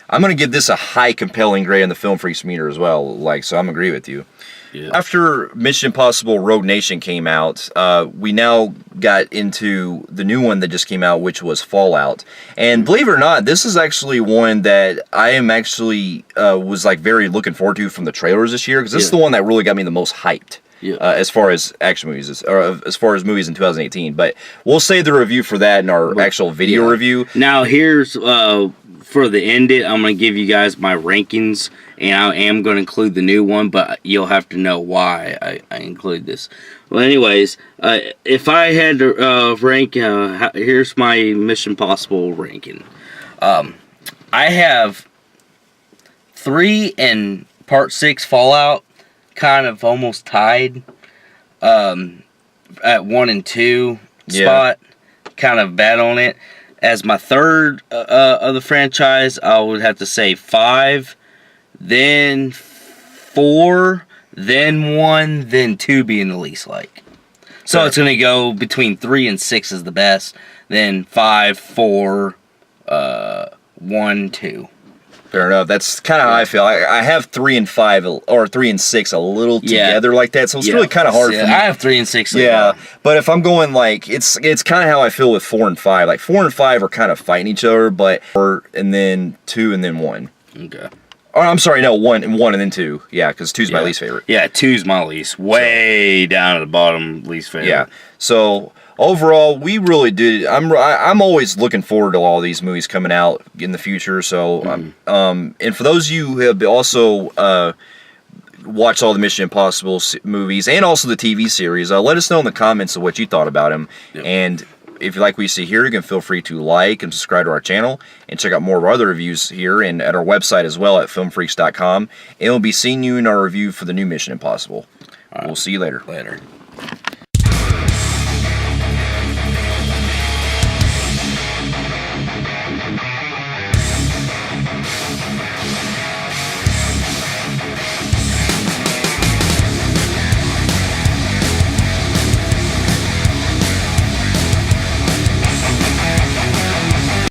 I'm going to give this a high compelling grade on the Film Phreeks meter as well. Like, so I'm agree with you. Yeah. After Mission Impossible Rogue Nation came out, we now got into the new one that just came out, which was Fallout. And believe it or not, this is actually one that I am actually was like very looking forward to from the trailers this year, because this is the one that really got me the most hyped. As far as action movies, or as far as movies in 2018. But we'll save the review for that in our actual video review. Now, here's, for the end I'm going to give you guys my rankings, and I am going to include the new one, but you'll have to know why I include this. Well, anyways, if I had to rank, here's my Mission Impossible ranking. I have 3 and Part 6 Fallout kind of almost tied at 1 and 2 spot, kind of bad on it. As my 3rd of the franchise, I would have to say 5, then 4, then 1, then 2 being the least like. So it's going to go between 3 and 6 is the best, then 5, 4, 1, 2. Fair enough. That's kind of how I feel. I have 3 and 5, or 3 and 6 a little together like that, so it's really kind of hard for me. I have 3 and 6. But if I'm going like, it's kind of how I feel with 4 and 5. Like 4 and 5 are kind of fighting each other, but and then 2 and then 1. Okay. Oh, I'm sorry, no, 1 and then 2. Yeah, because 2's my least favorite. Yeah, 2's my least. Way down at the bottom, least favorite. Yeah. So overall, we really did. I'm always looking forward to all these movies coming out in the future. So, and for those of you who have also watched all the Mission Impossible movies and also the TV series, let us know in the comments of what you thought about them. Yep. And if you like what you see here, you can feel free to like and subscribe to our channel and check out more of our other reviews here and at our website as well at filmphreaks.com. And we'll be seeing you in our review for the new Mission Impossible. We'll see you later. Later.